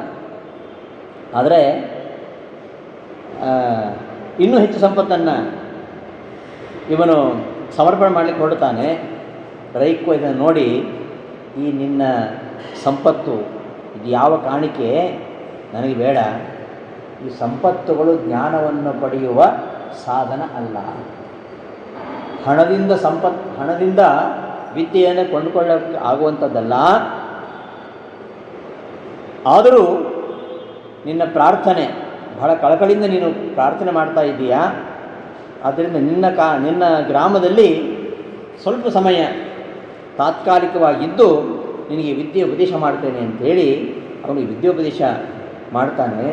ಆದರೆ ಇನ್ನೂ ಹೆಚ್ಚು ಸಂಪತ್ತನ್ನು ಇವನು ಸಮರ್ಪಣೆ ಮಾಡಲಿಕ್ಕೆ ಹೊರಡ್ತಾನೆ. ರೈಕ್ವ ಇದನ್ನು ನೋಡಿ, ಈ ನಿನ್ನ ಸಂಪತ್ತು ಇದು ಯಾವ ಕಾಣಿಕೆ ನನಗೆ ಬೇಡ, ಈ ಸಂಪತ್ತುಗಳು ಜ್ಞಾನವನ್ನು ಪಡೆಯುವ ಸಾಧನ ಅಲ್ಲ, ಹಣದಿಂದ ವಿದ್ಯೆಯನ್ನು ಕೊಂಡುಕೊಳ್ಳಕ್ಕೆ ಆಗುವಂಥದ್ದಲ್ಲ. ಆದರೂ ನಿನ್ನ ಪ್ರಾರ್ಥನೆ ಬಹಳ ಕಳಕಳಿಯಿಂದ ನೀನು ಪ್ರಾರ್ಥನೆ ಮಾಡ್ತಾ ಇದ್ದೀಯಾ, ಆದ್ದರಿಂದ ನಿನ್ನ ಗ್ರಾಮದಲ್ಲಿ ಸ್ವಲ್ಪ ಸಮಯ ತಾತ್ಕಾಲಿಕವಾಗಿದ್ದು ನಿನಗೆ ವಿದ್ಯೆ ಉಪದೇಶ ಮಾಡ್ತೇನೆ ಅಂಥೇಳಿ ಅವನಿಗೆ ವಿದ್ಯೋಪದೇಶ ಮಾಡ್ತಾನೆ.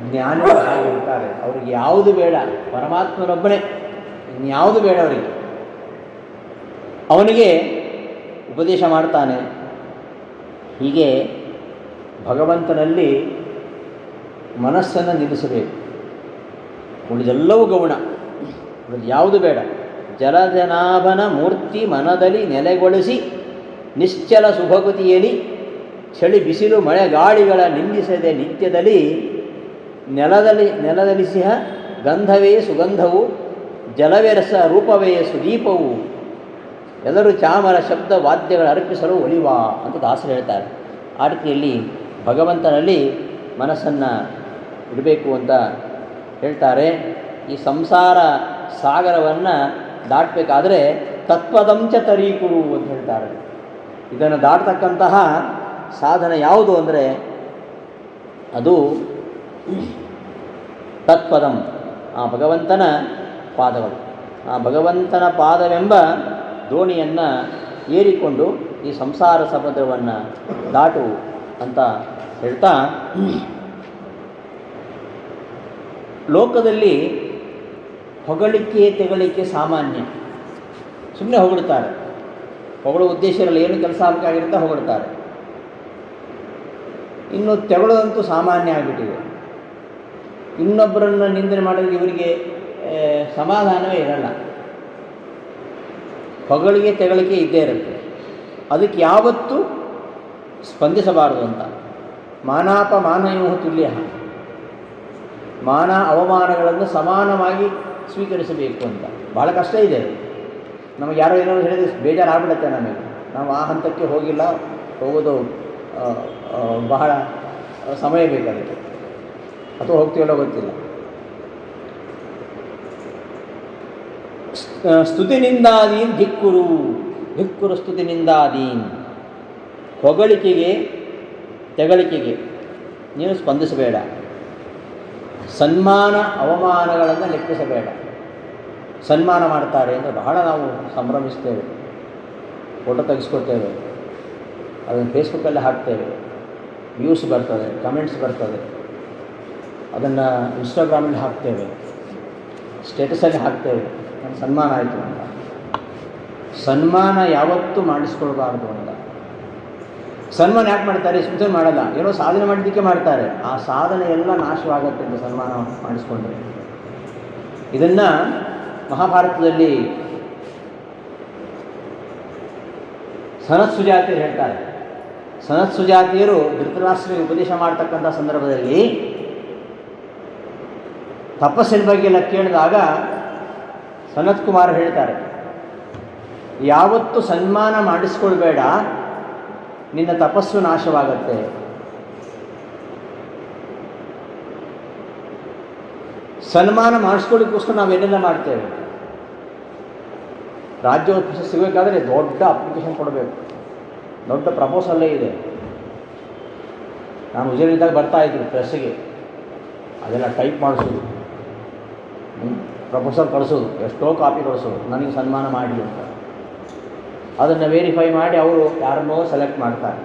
ಜ್ಞಾನಿಗಳು ಹಾಗಿರ್ತಾರೆ, ಅವ್ರಿಗೆ ಯಾವುದು ಬೇಡ, ಪರಮಾತ್ಮನೊಬ್ಬನೇ, ಇನ್ಯಾವುದು ಬೇಡ ಅವರಿಗೆ. ಅವನಿಗೆ ಉಪದೇಶ ಮಾಡ್ತಾನೆ. ಹೀಗೆ ಭಗವಂತನಲ್ಲಿ ಮನಸ್ಸನ್ನು ನಿಲ್ಲಿಸಬೇಕು, ಉಳಿದೆಲ್ಲವೂ ಗೌಣ, ಯಾವುದು ಬೇಡ. ಜಲಜನಾಭನ ಮೂರ್ತಿ ಮನದಲ್ಲಿ ನೆಲೆಗೊಳಿಸಿ ನಿಶ್ಚಲ ಸುಭಗತಿಯಲ್ಲಿ ಚಳಿ ಬಿಸಿಲು ಮಳೆ ಗಾಳಿಗಳ ನಿಂದಿಸದೆ ನಿತ್ಯದಲ್ಲಿ ನೆಲದಲಿಸಿಹ ಗಂಧವೇ ಸುಗಂಧವು ಜಲವೇ ರಸ ರೂಪವೇ ಸುದೀಪವು ಎಲ್ಲರೂ ಚಾಮರ ಶಬ್ದ ವಾದ್ಯಗಳ ಅರ್ಪಿಸಲು ಒಲಿವಾ ಅಂತ ದಾಸರು ಹೇಳ್ತಾರೆ. ಆ ರೀತಿಯಲ್ಲಿ ಭಗವಂತನಲ್ಲಿ ಮನಸ್ಸನ್ನು ಇಡಬೇಕು ಅಂತ ಹೇಳ್ತಾರೆ. ಈ ಸಂಸಾರ ಸಾಗರವನ್ನು ದಾಟಬೇಕಾದ್ರೆ ತತ್ವದಂಚ ತರೀಕುರು ಅಂತ ಹೇಳ್ತಾರೆ. ಇದನ್ನು ದಾಟತಕ್ಕಂತಹ ಸಾಧನ ಯಾವುದು ಅಂದರೆ ಅದು ತತ್ಪದಂ, ಆ ಭಗವಂತನ ಪಾದಗಳು. ಆ ಭಗವಂತನ ಪಾದವೆಂಬ ದೋಣಿಯನ್ನು ಏರಿಕೊಂಡು ಈ ಸಂಸಾರ ಸಮುದ್ರವನ್ನು ದಾಟು ಅಂತ ಹೇಳ್ತಾ, ಲೋಕದಲ್ಲಿ ಹೊಗಳಿಕೆ ತೆಗಳಿಕೆ ಸಾಮಾನ್ಯ. ಸುಮ್ಮನೆ ಹೊಗಳ್ತಾರೆ, ಹೊಗಳೋ ಉದ್ದೇಶ ಇರಲ್ಲ, ಏನು ಕೆಲಸ ಆಗಬೇಕಾಗಿರುತ್ತೆ ಹೊಗಳ್ತಾರೆ. ಇನ್ನು ತೆಗಳೋದಂತೂ ಸಾಮಾನ್ಯ ಆಗಿಬಿಟ್ಟಿದೆ. ಇನ್ನೊಬ್ಬರನ್ನು ನಿಂದನೆ ಮಾಡಿದ್ರೆ ಇವರಿಗೆ ಸಮಾಧಾನವೇ ಇರಲ್ಲ. ಹೊಗಳಿಗೆ ತೆಗಳಿಕೆ ಇದ್ದೇ ಇರುತ್ತೆ. ಅದಕ್ಕೆ ಯಾವತ್ತೂ ಸ್ಪಂದಿಸಬಾರದು ಅಂತ. ಮಾನಾಪಮಾನಯೋ ತುಲ್ಯ, ಮಾನ ಅವಮಾನಗಳನ್ನು ಸಮಾನವಾಗಿ ಸ್ವೀಕರಿಸಬೇಕು ಅಂತ. ಭಾಳ ಕಷ್ಟ ಇದೆ. ನಮಗೆ ಯಾರೋ ಏನೋ ಹೇಳಿದ್ರೆ ಬೇಜಾರಾಗ್ಬಿಡುತ್ತೆ ನಮಗೆ. ನಾವು ಆ ಹಂತಕ್ಕೆ ಹೋಗಿಲ್ಲ, ಹೋಗೋದು ಬಹಳ ಸಮಯ ಬೇಕಾಗುತ್ತೆ, ಅಥವಾ ಹೋಗ್ತೀವಲ್ಲ ಗೊತ್ತಿಲ್ಲ. ಸ್ತುತಿನಿಂದಾದೀನ್ ಧಿಕ್ಕುರು, ಧಿಕ್ಕುರು ಸ್ತುತಿನಿಂದಾದೀನ್. ಹೊಗಳಿಕೆಗೆ ತೆಗಳಿಕೆಗೆ ನೀನು ಸ್ಪಂದಿಸಬೇಡ. ಸನ್ಮಾನ ಅವಮಾನಗಳನ್ನು ಲೆಕ್ಕಿಸಬೇಡ. ಸನ್ಮಾನ ಮಾಡ್ತಾರೆ ಅಂದರೆ ಬಹಳ ನಾವು ಸಂಭ್ರಮಿಸ್ತೇವೆ, ಫೋಟೋ ತೆಗೆಸ್ಕೊಳ್ತೇವೆ, ಅದನ್ನು ಫೇಸ್ಬುಕ್ಕಲ್ಲಿ ಹಾಕ್ತೇವೆ, ವ್ಯೂಸ್ ಬರ್ತದೆ, ಕಮೆಂಟ್ಸ್ ಬರ್ತದೆ, ಅದನ್ನು ಇನ್ಸ್ಟಾಗ್ರಾಮಲ್ಲಿ ಹಾಕ್ತೇವೆ, ಸ್ಟೇಟಸಲ್ಲಿ ಹಾಕ್ತೇವೆ, ನನ್ನ ಸನ್ಮಾನ ಆಯಿತು ಅಂತ. ಸನ್ಮಾನ ಯಾವತ್ತೂ ಮಾಡಿಸ್ಕೊಳ್ಬಾರ್ದು ಅಂತ. ಸನ್ಮಾನ ಯಾಕೆ ಮಾಡ್ತಾರೆ? ಸುಮ್ಮನೆ ಮಾಡಲ್ಲ, ಏನೋ ಸಾಧನೆ ಮಾಡಿದ್ದಕ್ಕೆ ಮಾಡ್ತಾರೆ. ಆ ಸಾಧನೆ ಎಲ್ಲ ನಾಶವಾಗುತ್ತೆ ಅಂತ ಸನ್ಮಾನ ಮಾಡಿಸ್ಕೊಂಡ್ರೆ. ಇದನ್ನು ಮಹಾಭಾರತದಲ್ಲಿ ಸನತ್ ಸುಜಾತಿಯರು ಹೇಳ್ತಾರೆ. ಸನತ್ ಸುಜಾತಿಯರು ಧೃತರಾಷ್ಟ್ರರಿಗೆ ಉಪದೇಶ ಮಾಡ್ತಕ್ಕಂಥ ಸಂದರ್ಭದಲ್ಲಿ ತಪಸ್ಸಿನ ಬಗ್ಗೆ ಎಲ್ಲ ಕೇಳಿದಾಗ ಸನತ್ ಕುಮಾರ್ ಹೇಳ್ತಾರೆ, ಯಾವತ್ತು ಸನ್ಮಾನ ಮಾಡಿಸ್ಕೊಳ್ಬೇಡ, ನಿನ್ನ ತಪಸ್ಸು ನಾಶವಾಗತ್ತೆ. ಸನ್ಮಾನ ಮಾಡಿಸ್ಕೊಳ್ಳಿಕ್ಕೋಸ್ಕರ ನಾವೇನೆಲ್ಲ ಮಾಡ್ತೇವೆ. ರಾಜ್ಯೋತ್ಸವ ಸಿಗಬೇಕಾದ್ರೆ ದೊಡ್ಡ ಅಪ್ಲಿಕೇಶನ್ ಕೊಡಬೇಕು, ದೊಡ್ಡ ಪ್ರಪೋಸಲ್ಲೇ ಇದೆ. ನಾನು ಉಜಿರಿದ್ದಾಗ ಬರ್ತಾಯಿದ್ರು ಪ್ರೆಸ್ಸಿಗೆ, ಅದೆಲ್ಲ ಟೈಪ್ ಮಾಡಿಸೋದು, ಪ್ರಪೋಸಲ್ ಕಳಿಸೋದು, ಎಷ್ಟೋ ಕಾಪಿ ಕಳಿಸೋದು, ನನಗೆ ಸನ್ಮಾನ ಮಾಡಿ ಅಂತ. ಅದನ್ನು ವೆರಿಫೈ ಮಾಡಿ ಅವರು ಯಾರನ್ನೋ ಸೆಲೆಕ್ಟ್ ಮಾಡ್ತಾರೆ.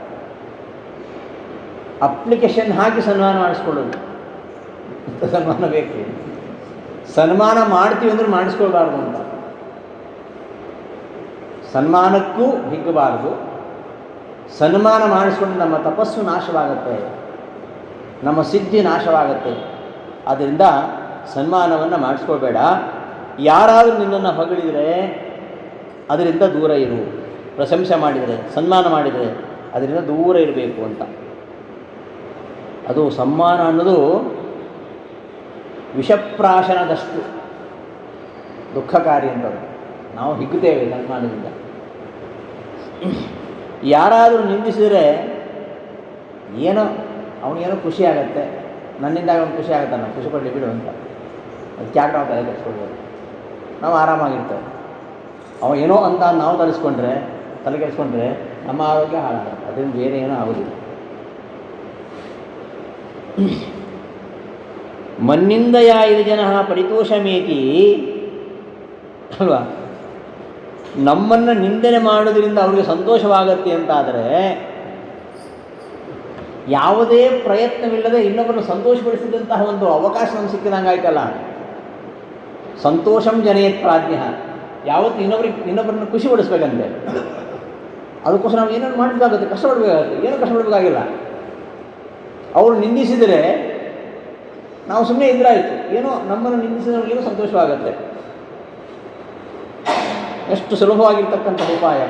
ಅಪ್ಲಿಕೇಶನ್ ಹಾಕಿ ಸನ್ಮಾನ ಮಾಡಿಸ್ಕೊಳ್ಳೋದು, ಸನ್ಮಾನ ಬೇಕು. ಸನ್ಮಾನ ಮಾಡ್ತೀವಿ ಅಂದ್ರೆ ಮಾಡಿಸ್ಕೊಳ್ಬಾರ್ದು ಅಂತ. ಸನ್ಮಾನಕ್ಕೂ ಹಿಗ್ಗಬಾರ್ದು. ಸನ್ಮಾನ ಮಾಡಿಸ್ಕೊಂಡು ನಮ್ಮ ತಪಸ್ಸು ನಾಶವಾಗುತ್ತೆ, ನಮ್ಮ ಸಿದ್ಧಿ ನಾಶವಾಗುತ್ತೆ. ಆದ್ದರಿಂದ ಸನ್ಮಾನವನ್ನು ಮಾಡಿಸ್ಕೊಳ್ಬೇಡ. ಯಾರಾದರೂ ನಿನ್ನನ್ನು ಹೊಗಳಿದರೆ ಅದರಿಂದ ದೂರ ಇರು. ಪ್ರಶಂಸೆ ಮಾಡಿದರೆ, ಸನ್ಮಾನ ಮಾಡಿದರೆ ಅದರಿಂದ ದೂರ ಇರಬೇಕು ಅಂತ. ಅದು ಸನ್ಮಾನ ಅನ್ನೋದು ವಿಷಪ್ರಾಶನದಷ್ಟು ದುಃಖಕಾರಿ ಅಂತದ್ದು. ನಾವು ಹಿಗ್ಗುತ್ತೇವೆ ಸನ್ಮಾನದಿಂದ. ಯಾರಾದರೂ ನಿಂದಿಸಿದರೆ ಏನೋ ಅವನಿಗೇನೋ ಖುಷಿ ಆಗುತ್ತೆ, ನನ್ನಿಂದ ಅವನು ಖುಷಿ ಆಗುತ್ತೆ, ನಾವು ಖುಷಿ ಪಡಲಿ ಬಿಡು ಅಂತ. ಅದಕ್ಕೆ ಯಾಕೆ ನಾವು ತಲೆ ಕೆಡಿಸ್ಕೊಳ್ಬೋದು? ನಾವು ಆರಾಮಾಗಿರ್ತೇವೆ. ಅವ ಏನೋ ಅಂತ ನಾವು ತಲೆ ಕೆಡಿಸ್ಕೊಂಡ್ರೆ ನಮ್ಮ ಆರೋಗ್ಯ ಹಾಳಾಗುತ್ತೆ. ಅದರಿಂದ ಬೇರೆ ಏನೋ ಆಗೋದಿಲ್ಲ. ಮನ್ನಿಂದಯ ಇದು ಜನ ಪರಿತೋಷಮೇತಿ ಅಲ್ವಾ? ನಮ್ಮನ್ನು ನಿಂದನೆ ಮಾಡೋದ್ರಿಂದ ಅವರಿಗೆ ಸಂತೋಷವಾಗತ್ತೆ ಅಂತಾದರೆ, ಯಾವುದೇ ಪ್ರಯತ್ನವಿಲ್ಲದೆ ಇನ್ನೊಬ್ಬರನ್ನು ಸಂತೋಷಪಡಿಸಿದಂತಹ ಒಂದು ಅವಕಾಶ ನಮ್ಗೆ ಸಿಕ್ಕಿದಂಗೆ ಆಯ್ತಲ್ಲ. ಸಂತೋಷಂ ಜನಯೇತ್ ಪ್ರಾಜ್ಞ. ಯಾವತ್ತು ಇನ್ನೊಬ್ಬರನ್ನು ಖುಷಿಪಡಿಸ್ಬೇಕಂತೆ. ಅದಕ್ಕೋಸ್ಕರ ನಾವು ಏನೇನು ಮಾಡಬೇಕಾಗುತ್ತೆ, ಕಷ್ಟಪಡಬೇಕಾಗುತ್ತೆ. ಏನೂ ಕಷ್ಟಪಡಬೇಕಾಗಿಲ್ಲ. ಅವರು ನಿಂದಿಸಿದರೆ ನಾವು ಸುಮ್ಮನೆ ಇದ್ರಾಯಿತು. ಏನೋ ನಮ್ಮನ್ನು ನಿಂದಿಸಿದವ್ರಿಗೇನೋ ಸಂತೋಷವಾಗುತ್ತೆ. ಎಷ್ಟು ಸುಲಭವಾಗಿರ್ತಕ್ಕಂಥ ಉಪಾಯ.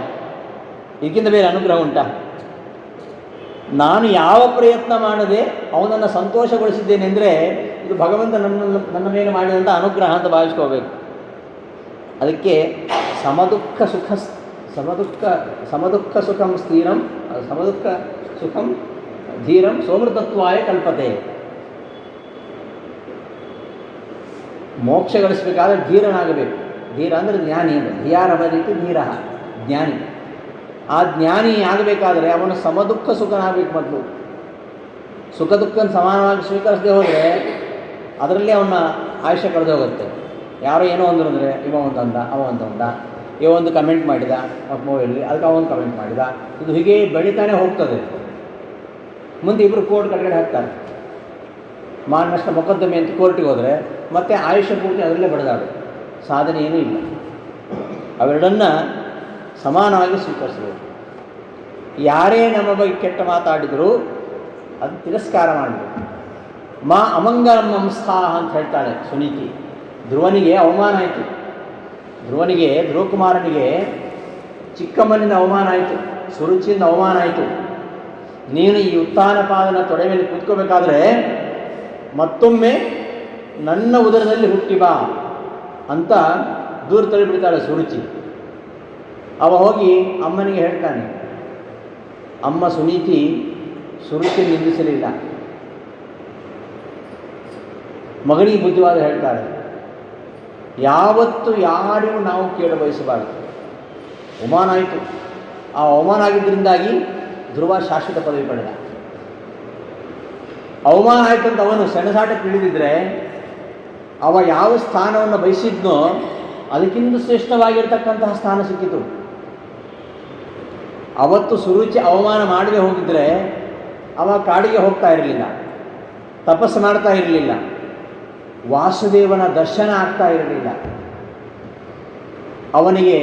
ಇದಕ್ಕಿಂತ ಬೇರೆ ಅನುಗ್ರಹ ಉಂಟಾ? ನಾನು ಯಾವ ಪ್ರಯತ್ನ ಮಾಡದೆ ಅವನನ್ನು ಸಂತೋಷಗೊಳಿಸಿದ್ದೇನೆ ಅಂದರೆ ಇದು ಭಗವಂತ ನನ್ನ ಮೇಲೆ ಮಾಡಿದಂಥ ಅನುಗ್ರಹ ಅಂತ ಭಾವಿಸ್ಕೋಬೇಕು. ಅದಕ್ಕೆ ಸಮದುಃಖ ಸುಖಂ ಸ್ಥಿರಂ ಸಮದುಃಖ ಸುಖಂ ಧೀರಂ ಸೋಮೃತತ್ವಾಯ ಕಲ್ಪತೆ. ಮೋಕ್ಷ ಗಳಿಸಬೇಕಾದ್ರೆ ಧೀರನಾಗಬೇಕು. ಧೀರ ಅಂದರೆ ಜ್ಞಾನಿ ಅಂತ. ಧಿಯಾರಮರೀತಿ ಧೀರ, ಜ್ಞಾನಿ. ಆ ಜ್ಞಾನಿ ಆಗಬೇಕಾದ್ರೆ ಅವನು ಸಮದುಃಖ ಸುಖನಾಗಬೇಕು. ಮೊದಲು ಸುಖ ದುಃಖನ ಸಮಾನವಾಗಿ ಸ್ವೀಕರಿಸದೆ ಹೋದರೆ ಅದರಲ್ಲೇ ಅವನ ಆಯುಷ್ಯ ಕಳೆದೋಗುತ್ತೆ. ಯಾರೋ ಏನೋ ಅಂದರು ಅಂದರೆ ಇವ ಒಂದು ಅಂದ, ಅವ ಒಂದು ಅಂದ, ಇವ ಒಂದು ಕಮೆಂಟ್ ಮಾಡಿದ ಮೊಬೈಲಲ್ಲಿ, ಅದಕ್ಕೆ ಅವನು ಕಮೆಂಟ್ ಮಾಡಿದ, ಇದು ಹೀಗೆ ಬೆಳೀತಾನೆ ಹೋಗ್ತದೆ. ಮುಂದೆ ಇಬ್ಬರು ಕೋರ್ಟ್ ಕಡೆಗಡೆ ಹಾಕ್ತಾರೆ. ಮಾನನಷ್ಟ ಮೊಕದ್ದಮೆ ಅಂತ ಕೋರ್ಟಿಗೆ ಹೋದರೆ ಮತ್ತೆ ಆಯುಷ್ಯ ಪೂರ್ತಿ ಅದರಲ್ಲೇ ಬಡಿದಾಡು, ಸಾಧನೆ ಏನೂ ಇಲ್ಲ. ಅವೆರಡನ್ನು ಸಮಾನವಾಗಿ ಸ್ವೀಕರಿಸಬೇಕು. ಯಾರೇ ನಮ್ಮ ಬಗ್ಗೆ ಕೆಟ್ಟ ಮಾತಾಡಿದರೂ ಅದು ತಿರಸ್ಕಾರ ಮಾಡಬೇಕು. ಮಾ ಅಮಂಗಲಂ ಮಂಸ್ಥಾಹ ಅಂತ ಹೇಳ್ತಾಳೆ ಸುನೀತಿ. ಧ್ರುವನಿಗೆ ಅವಮಾನ ಆಯಿತು. ಧ್ರುವಕುಮಾರನಿಗೆ ಚಿಕ್ಕಮ್ಮನಿಂದ ಅವಮಾನ ಆಯಿತು, ಸುರುಚಿಯಿಂದ ಅವಮಾನ ಆಯಿತು. ನೀನು ಈ ಉತ್ಥಾನಪಾದನ ತೊಡೆ ಮೇಲೆ ಕೂತ್ಕೋಬೇಕಾದ್ರೆ ಮತ್ತೊಮ್ಮೆ ನನ್ನ ಉದರದಲ್ಲಿ ಹುಟ್ಟಿ ಬಾ ಅಂತ ದೂರ ತಳ್ಳಿಬಿಡ್ತಾಳೆ ಸುರುಚಿ. ಅವ ಹೋಗಿ ಅಮ್ಮನಿಗೆ ಹೇಳ್ತಾನೆ. ಅಮ್ಮ ಸುನೀತಿ ಸುರುಚಿ ನಿಂದಿಸಲಿಲ್ಲ, ಮಗನಿಗೆ ಬುದ್ಧಿವಾದ ಹೇಳ್ತಾಳೆ. ಯಾವತ್ತು ಯಾರಿಗೂ ನಾವು ಕೇಳ ಬಯಸಬಾರದು. ಅವಮಾನ ಆಯಿತು. ಆ ಅವಮಾನ ಆಗಿದ್ದರಿಂದಾಗಿ ಧ್ರುವ ಶಾಶ್ವತ ಪದವಿ ಪಡೆದ. ಅವಮಾನ ಆಯಿತು ಅಂತ ಅವನು ಸೆಣಸಾಟಕ್ಕೆ ಇಳಿದಿದ್ರೆ ಅವ ಯಾವ ಸ್ಥಾನವನ್ನು ಬಯಸಿದ್ನೋ ಅದಕ್ಕಿಂತ ಶ್ರೇಷ್ಠವಾಗಿರ್ತಕ್ಕಂತಹ ಸ್ಥಾನ ಸಿಕ್ಕಿತು. ಅವತ್ತು ಸುರುಚಿ ಅವಮಾನ ಮಾಡದೆ ಹೋಗಿದ್ರೆ ಅವ ಕಾಡಿಗೆ ಹೋಗ್ತಾ ಇರಲಿಲ್ಲ, ತಪಸ್ಸು ಮಾಡ್ತಾ ಇರಲಿಲ್ಲ, ವಾಸುದೇವನ ದರ್ಶನ ಆಗ್ತಾ ಇರಲಿಲ್ಲ, ಅವನಿಗೆ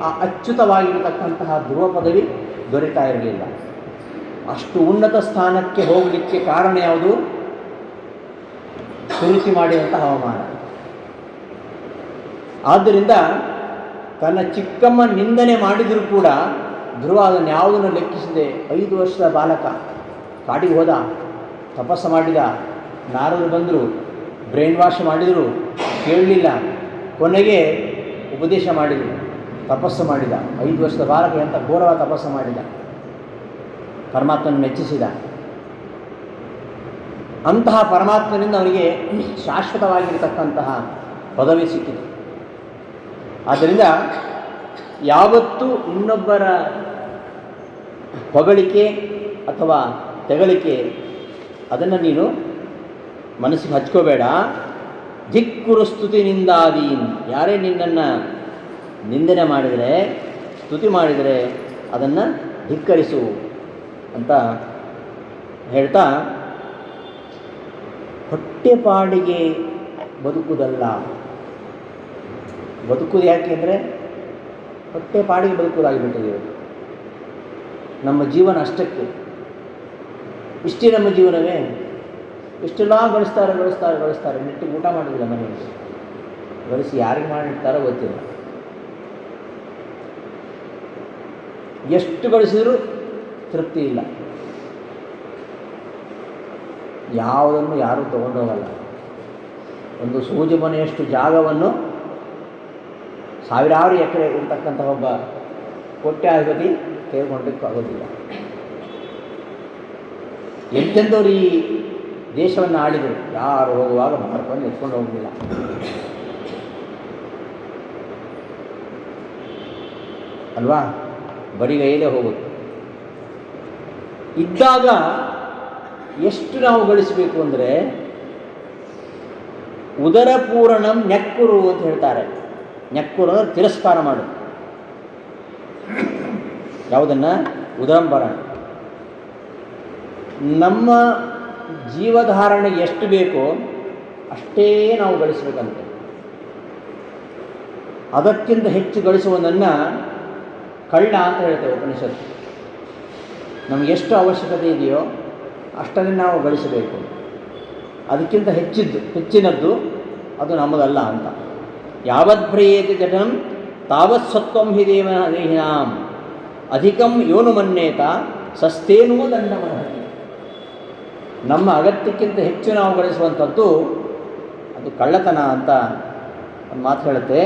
ಆ ಅಚ್ಯುತವಾಗಿರತಕ್ಕಂತಹ ಧ್ರುವ ಪದವಿ ದೊರೀತಾ ಇರಲಿಲ್ಲ. ಅಷ್ಟು ಉನ್ನತ ಸ್ಥಾನಕ್ಕೆ ಹೋಗಲಿಕ್ಕೆ ಕಾರಣ ಯಾವುದು? ಸುರುಚಿ ಮಾಡಿದಂತಹ ಅವಮಾನ. ಆದ್ದರಿಂದ ತನ್ನ ಚಿಕ್ಕಮ್ಮ ನಿಂದನೆ ಮಾಡಿದರೂ ಕೂಡ ಧ್ರುವ ಅದನ್ನು ಯಾವುದನ್ನು ಲೆಕ್ಕಿಸದೆ 5 ವರ್ಷದ ಬಾಲಕ ಕಾಡಿಗೆ ಹೋದ, ತಪಸ್ಸು ಮಾಡಿದ. ನಾರದರು ಬಂದರು, ಬ್ರೈನ್ ವಾಶ್ ಮಾಡಿದರು, ಕೇಳಲಿಲ್ಲ. ಕೊನೆಗೆ ಉಪದೇಶ ಮಾಡಿದರು, ತಪಸ್ಸು ಮಾಡಿದ. 5 ವರ್ಷದ ಬಾಲಕ ಅಂತ ಘೋರವಾದ ತಪಸ್ಸು ಮಾಡಿದ, ಪರಮಾತ್ಮನ ಮೆಚ್ಚಿಸಿದ. ಅಂತಹ ಪರಮಾತ್ಮನಿಂದ ಅವನಿಗೆ ಶಾಶ್ವತವಾಗಿರತಕ್ಕಂತಹ ಪದವಿ ಸಿಕ್ಕಿತು. ಆದ್ದರಿಂದ ಯಾವತ್ತೂ ಇನ್ನೊಬ್ಬರ ಹೊಗಳಿಕೆ ಅಥವಾ ತೆಗಳಿಕೆ ಅದನ್ನು ನೀನು ಮನಸ್ಸಿಗೆ ಹಚ್ಕೋಬೇಡ. ಧಿಕ್ಕುರು ಸ್ತುತಿನಿಂದಾದೀನ್, ಯಾರೇ ನಿನ್ನನ್ನು ನಿಂದನೆ ಮಾಡಿದರೆ, ಸ್ತುತಿ ಮಾಡಿದರೆ ಅದನ್ನು ಧಿಕ್ಕರಿಸು ಅಂತ ಹೇಳ್ತಾ, ಹೊಟ್ಟೆಪಾಡಿಗೆ ಬದುಕುವುದಲ್ಲ. ಬದುಕುವುದು ಯಾಕೆಂದರೆ ಹೊಟ್ಟೆಪಾಡಿಗೆ ಬದುಕುವುದಾಗಿಬಿಟ್ಟಿದೆ. ನಮ್ಮ ಜೀವನ ಅಷ್ಟಕ್ಕೆ, ಇಷ್ಟೇ ನಮ್ಮ ಜೀವನವೇ. ಇಷ್ಟೆಲ್ಲ ಗಳಿಸ್ತಾರೆ ನೆಟ್ಟಿಗೆ ಊಟ ಮಾಡೋದಿಲ್ಲ ಮನೆಯಲ್ಲಿ. ಗಳಿಸಿ ಯಾರಿಗೆ ಮಾಡಿರ್ತಾರೋ ಗೊತ್ತಿಲ್ಲ. ಎಷ್ಟು ಗಳಿಸಿದರೂ ತೃಪ್ತಿ ಇಲ್ಲ. ಯಾವುದನ್ನು ಯಾರೂ ತಗೊಂಡೋಗಲ್ಲ. ಒಂದು ಸೂಜಿ ಮನೆಯಷ್ಟು ಜಾಗವನ್ನು ಸಾವಿರಾರು ಎಕರೆ ಇರತಕ್ಕಂಥ ಒಬ್ಬ ಕೋಟ್ಯಾಧಿಪತಿ ತೆಗೆದುಕೊಳ್ಳಲಿಕ್ಕೂ ಆಗೋದಿಲ್ಲ. ಎಂತೆಂಥವ್ರು ಈ ದೇಶವನ್ನು ಆಳಿದರು, ಯಾರು ಹೋಗುವಾಗ ಮಾಡ್ಕೊಂಡು ಎತ್ಕೊಂಡು ಹೋಗಲಿಲ್ಲ. ಅಲ್ವಾ? ಬರಿಗೈಯಲ್ಲೇ ಹೋಗೋದು. ಇದ್ದಾಗ ಎಷ್ಟು ನಾವು ಗಳಿಸಬೇಕು ಅಂದರೆ, ಉದರ ಪೂರಣಂ ನೆಕ್ಕುರು ಅಂತ ಹೇಳ್ತಾರೆ. ನೆಕ್ಕುರು ಅಂದರೆ ತಿರಸ್ಕಾರ ಮಾಡು. ಯಾವುದನ್ನು? ಉದರಂಬರಣ. ನಮ್ಮ ಜೀವಧಾರಣೆಗೆ ಎಷ್ಟು ಬೇಕೋ ಅಷ್ಟೇ ನಾವು ಗಳಿಸಬೇಕಂತೆ. ಅದಕ್ಕಿಂತ ಹೆಚ್ಚು ಗಳಿಸುವುದನ್ನು ಕಳ್ಳ ಅಂತ ಹೇಳ್ತೇವೆ ಉಪನಿಷತ್ತು. ನಮಗೆಷ್ಟು ಅವಶ್ಯಕತೆ ಇದೆಯೋ ಅಷ್ಟನ್ನೇ ನಾವು ಗಳಿಸಬೇಕು. ಅದಕ್ಕಿಂತ ಹೆಚ್ಚಿನದ್ದು ಅದು ನಮ್ಮದಲ್ಲ ಅಂತ. ಯಾವದ್ಭ್ರಿಯೇತಿ ಜಟಂ ತಾವತ್ ಸತ್ವಂ ಹಿ ದೇಹಿನಾಂ ಅಧಿಕಂ ಯೋನು ಮನ್ಯೇತ ಸಸ್ತೇನೂ ದಂಡಮರ್ಹತಿ. ನಮ್ಮ ಅಗತ್ಯಕ್ಕಿಂತ ಹೆಚ್ಚು ನಾವು ಗಳಿಸುವಂಥದ್ದು ಅದು ಕಳ್ಳತನ ಅಂತ ಒಂದು ಮಾತು ಹೇಳುತ್ತೆ.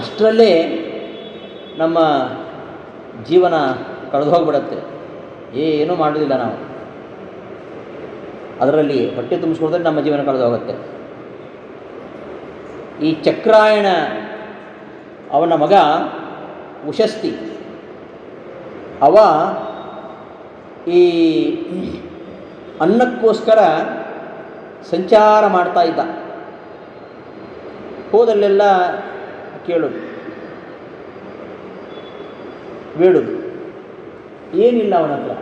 ಅಷ್ಟರಲ್ಲೇ ನಮ್ಮ ಜೀವನ ಕಳೆದು ಹೋಗ್ಬಿಡತ್ತೆ. ಏನೂ ಮಾಡೋದಿಲ್ಲ ನಾವು. ಅದರಲ್ಲಿ ಹೊಟ್ಟೆ ತುಂಬಿಸ್ಕೊಳ್ತಾರೆ ನಮ್ಮ ಜೀವನ ಕಳೆದು ಹೋಗುತ್ತೆ. ಈ ಚಕ್ರಾಯಣ ಅವನ ಮಗ ಉಶಸ್ತಿ, ಅವ ಈ ಅನ್ನಕ್ಕೋಸ್ಕರ ಸಂಚಾರ ಮಾಡ್ತಾ ಇದ್ದ. ಹೋದಲ್ಲೆಲ್ಲ ಕೇಳೋದು, ಬೇಡೋದು, ಏನಿಲ್ಲ ಅವನ ಹತ್ರ,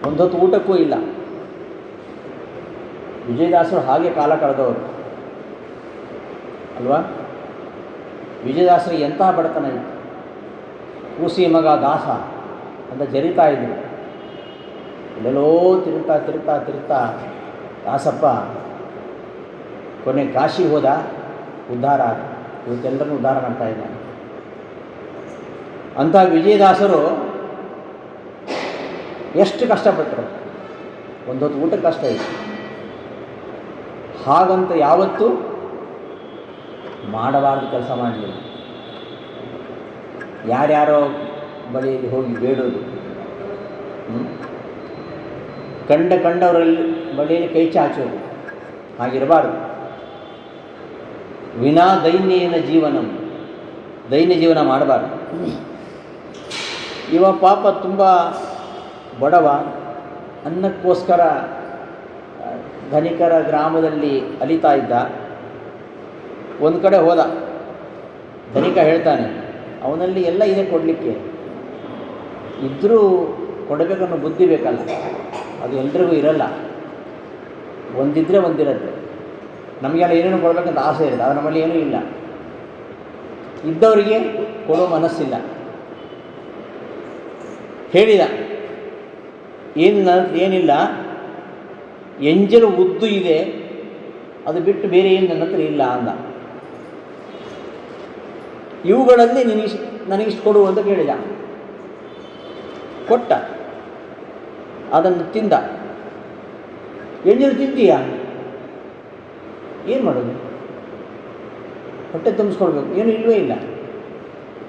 ಒಂದೊತ್ತು ಊಟಕ್ಕೂ ಇಲ್ಲ. ವಿಜಯದಾಸರು ಹಾಗೆ ಕಾಲ ಕಳೆದವರು ಅಲ್ವಾ? ವಿಜಯದಾಸರಿಗೆ ಎಂತಹ ಬಡತನ ಇತ್ತು. ಕೂಸಿ ಮಗ ದಾಸ ಅಂತ ಜರಿತಾ ಇದ್ರು. ಎಲ್ಲೆಲ್ಲೋ ತಿರುಗ್ತಾ ತಿರುಗ್ತಾ ತಿರುಗ್ತಾ ದಾಸಪ್ಪ ಕೊನೆ ಕಾಶಿ ಹೋದ, ಉದ್ಧಾರ ಆದ. ಇವತ್ತೆಲ್ಲರನ್ನೂ ಉದ್ಧಾರ ಮಾಡ್ತಾ ಇದ್ದಾನೆ. ಅಂಥ ವಿಜಯದಾಸರು ಎಷ್ಟು ಕಷ್ಟಪಟ್ಟರು. ಒಂದೊತ್ತು ಊಟಕ್ಕೆ ಕಷ್ಟ ಇತ್ತು. ಹಾಗಂತ ಯಾವತ್ತೂ ಮಾಡಬಾರ್ದು ಕೆಲಸ ಮಾಡಲಿಲ್ಲ. ಯಾರ್ಯಾರೋ ಬಳಿಯಲ್ಲಿ ಹೋಗಿ ಬೇಡೋದು, ಕಂಡವರಲ್ಲಿ ಬಳಿಯಲ್ಲಿ ಕೈ ಚಾಚೋದು, ಹಾಗಿರಬಾರ್ದು. ವಿನಾ ದೈನ್ಯೇನ ಜೀವನಂ, ದೈನ್ಯ ಜೀವನ ಮಾಡಬಾರ್ದು. ಇವ ಪಾಪ ತುಂಬ ಬಡವ, ಅನ್ನಕ್ಕೋಸ್ಕರ ಧನಿಕರ ಗ್ರಾಮದಲ್ಲಿ ಅಲಿತಾ ಇದ್ದ. ಒಂದು ಕಡೆ ಹೋದ. ಧನಿಕ ಹೇಳ್ತಾನೆ, ಅವನಲ್ಲಿ ಎಲ್ಲ ಇದೆ ಕೊಡಲಿಕ್ಕೆ, ಇದ್ದರೂ ಕೊಡಬೇಕನ್ನೋ ಬುದ್ಧಿ ಬೇಕಲ್ಲ, ಅದು ಎಲ್ರಿಗೂ ಇರಲ್ಲ. ಒಂದಿದ್ದರೆ ಒಂದಿರುತ್ತೆ. ನಮಗೆಲ್ಲ ಏನೇನು ಕೊಡಬೇಕಂತ ಆಸೆ ಇರುತ್ತೆ, ಅದು ನಮ್ಮಲ್ಲಿ ಏನೂ ಇಲ್ಲ. ಇದ್ದವರಿಗೆ ಕೊಡೋ ಮನಸ್ಸಿಲ್ಲ. ಹೇಳಿದ, ಏನಿಲ್ಲ, ಎಂಜಲು ಉದ್ದು ಇದೆ, ಅದು ಬಿಟ್ಟು ಬೇರೆ ಏನು ನನ್ನ ಹತ್ರ ಇಲ್ಲ ಅಂದ. ಇವುಗಳಲ್ಲಿ ನನಗಿಷ್ಟು ಕೊಡು ಅಂತ ಕೇಳಿದ. ಕೊಟ್ಟ, ಅದನ್ನು ತಿಂದ. ಎಂಜಲು ತಿಂತೀಯಾ? ಏನು ಮಾಡೋದು? ಹೊಟ್ಟೆ ತುಂಬಿಸ್ಕೊಳ್ಬೇಕು, ಏನು ಇಲ್ಲವೇ ಇಲ್ಲ.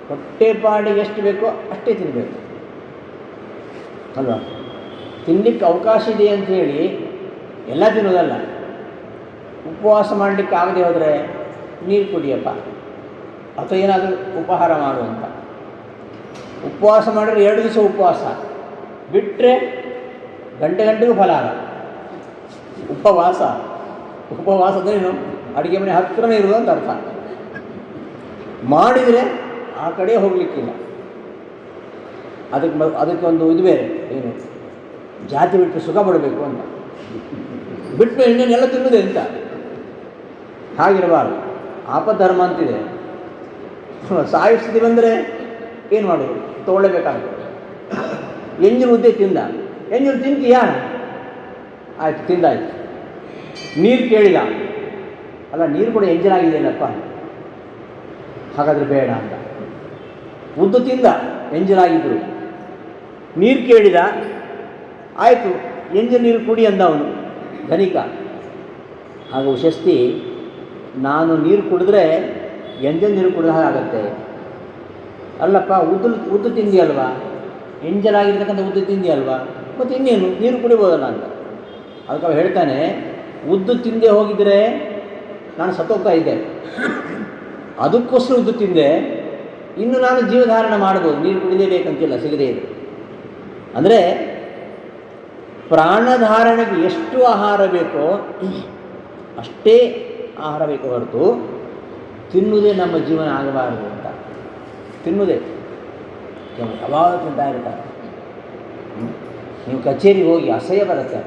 ಹೊಟ್ಟೆ ಪಾಡಿಗೆ ಎಷ್ಟು ಬೇಕೋ ಅಷ್ಟೇ ತಿನ್ನಬೇಕು ಅಲ್ವಾ? ತಿನ್ನಲಿಕ್ಕೆ ಅವಕಾಶ ಇದೆ ಅಂಥೇಳಿ ಎಲ್ಲ ತಿನ್ನೋದಲ್ಲ. ಉಪವಾಸ ಮಾಡಲಿಕ್ಕೆ ಆಗದೆ ಹೋದರೆ ನೀರು ಕುಡಿಯಪ್ಪ, ಅಥವಾ ಏನಾದರೂ ಉಪಹಾರ ಮಾಡುವಂಥ. ಉಪವಾಸ ಮಾಡಿದ್ರೆ 2 ದಿವಸ ಉಪವಾಸ, ಬಿಟ್ಟರೆ ಗಂಟೆಗೂ ಫಲಾರ. ಉಪವಾಸ ಅಂದ್ರೇನು? ಅಡುಗೆ ಮನೆ ಹತ್ತಿರನೇ ಇರುವುದು ಅಂತ ಅರ್ಥ. ಮಾಡಿದರೆ ಆ ಕಡೆ ಹೋಗಲಿಕ್ಕಿಲ್ಲ. ಅದಕ್ಕೊಂದು ಇದು ಬೇರೆ, ಏನು, ಜಾತಿ ಬಿಟ್ಟು ಸುಖ ಪಡಬೇಕು ಅಂತ. ಬಿಟ್ಟು ಇನ್ನೇನೆಲ್ಲ ತಿನ್ನೋದೆ ಅಂತ. ಹಾಗಿರಬಾರ್ದು. ಆಪಧರ್ಮ ಅಂತಿದೆ. ಸಾಯೋ ಸ್ಥಿತಿ ಬಂದರೆ ಏನು ಮಾಡೋದು? ತೊಗೊಳ್ಳೇಬೇಕಾಗ್ತದೆ. ಎಂಜಲು ಉದ್ದೆ ತಿಂದ. ಎಂಜಲು ತಿಂತೀಯಾ? ಆಯಿತು, ತಿಂದಾಯ್ತು. ನೀರು ಕೇಳಿದ. ಅಲ್ಲ, ನೀರು ಕೂಡ ಎಂಜಲಾಗಿದೆಯಲ್ಲಪ್ಪ, ಹಾಗಾದರೆ ಬೇಡ ಅಂತ. ಉದ್ದು ತಿಂದ, ಎಂಜಲಾಗಿದ್ದರು. ನೀರು ಕೇಳಿದ, ಆಯಿತು, ಎಂಜಲು ನೀರು ಕುಡಿ ಅಂದ ಅವನು ಧನಿಕ. ಆಗ ಉಶಸ್ತಿ, ನಾನು ನೀರು ಕುಡಿದ್ರೆ ಎಂಜಲ್ ನೀರು ಕುಡಿದ ಹಾಗಾಗತ್ತೆ. ಅಲ್ಲಪ್ಪ, ಉದ್ದು ತಿಂದಿಯಲ್ವಾ, ಎಂಜಲಾಗಿರ್ತಕ್ಕಂಥ ಉದ್ದು ತಿಂದಿಯಲ್ವಾ, ಮತ್ತು ಇನ್ನೇನು ನೀರು ಕುಡಿಬೋದಲ್ಲ ಅಂತ. ಅದಕ್ಕೆ ಅವ ಹೇಳ್ತಾನೆ, ಉದ್ದು ತಿಂದೆ ಹೋಗಿದ್ರೆ ನಾನು ಸತ್ತೋಗ್ತಾ ಇದ್ದೆ, ಅದಕ್ಕೋಸ್ಕರ ಉದ್ದು ತಿಂದೆ. ಇನ್ನು ನಾನು ಜೀವಧಾರಣ ಮಾಡ್ಬೋದು, ನೀರು ಕುಡಿಲೇಬೇಕಂತಿಲ್ಲ ಸಿಗದೇ ಇದೆ. ಅಂದರೆ ಪ್ರಾಣಧಾರಣೆಗೆ ಎಷ್ಟು ಆಹಾರ ಬೇಕೋ ಅಷ್ಟೇ ಆಹಾರ ಬೇಕು ಹೊರತು ತಿನ್ನುವುದೇ ನಮ್ಮ ಜೀವನ ಆಗಬಾರದು ಅಂತ. ತಿನ್ನುವುದೇ ಯಾವಾಗ ತಿಂತಾ ಇರ್ತಾರೆ. ನೀವು ಕಚೇರಿಗೆ ಹೋಗಿ ಅಸಹ್ಯ ಬರುತ್ತೆ.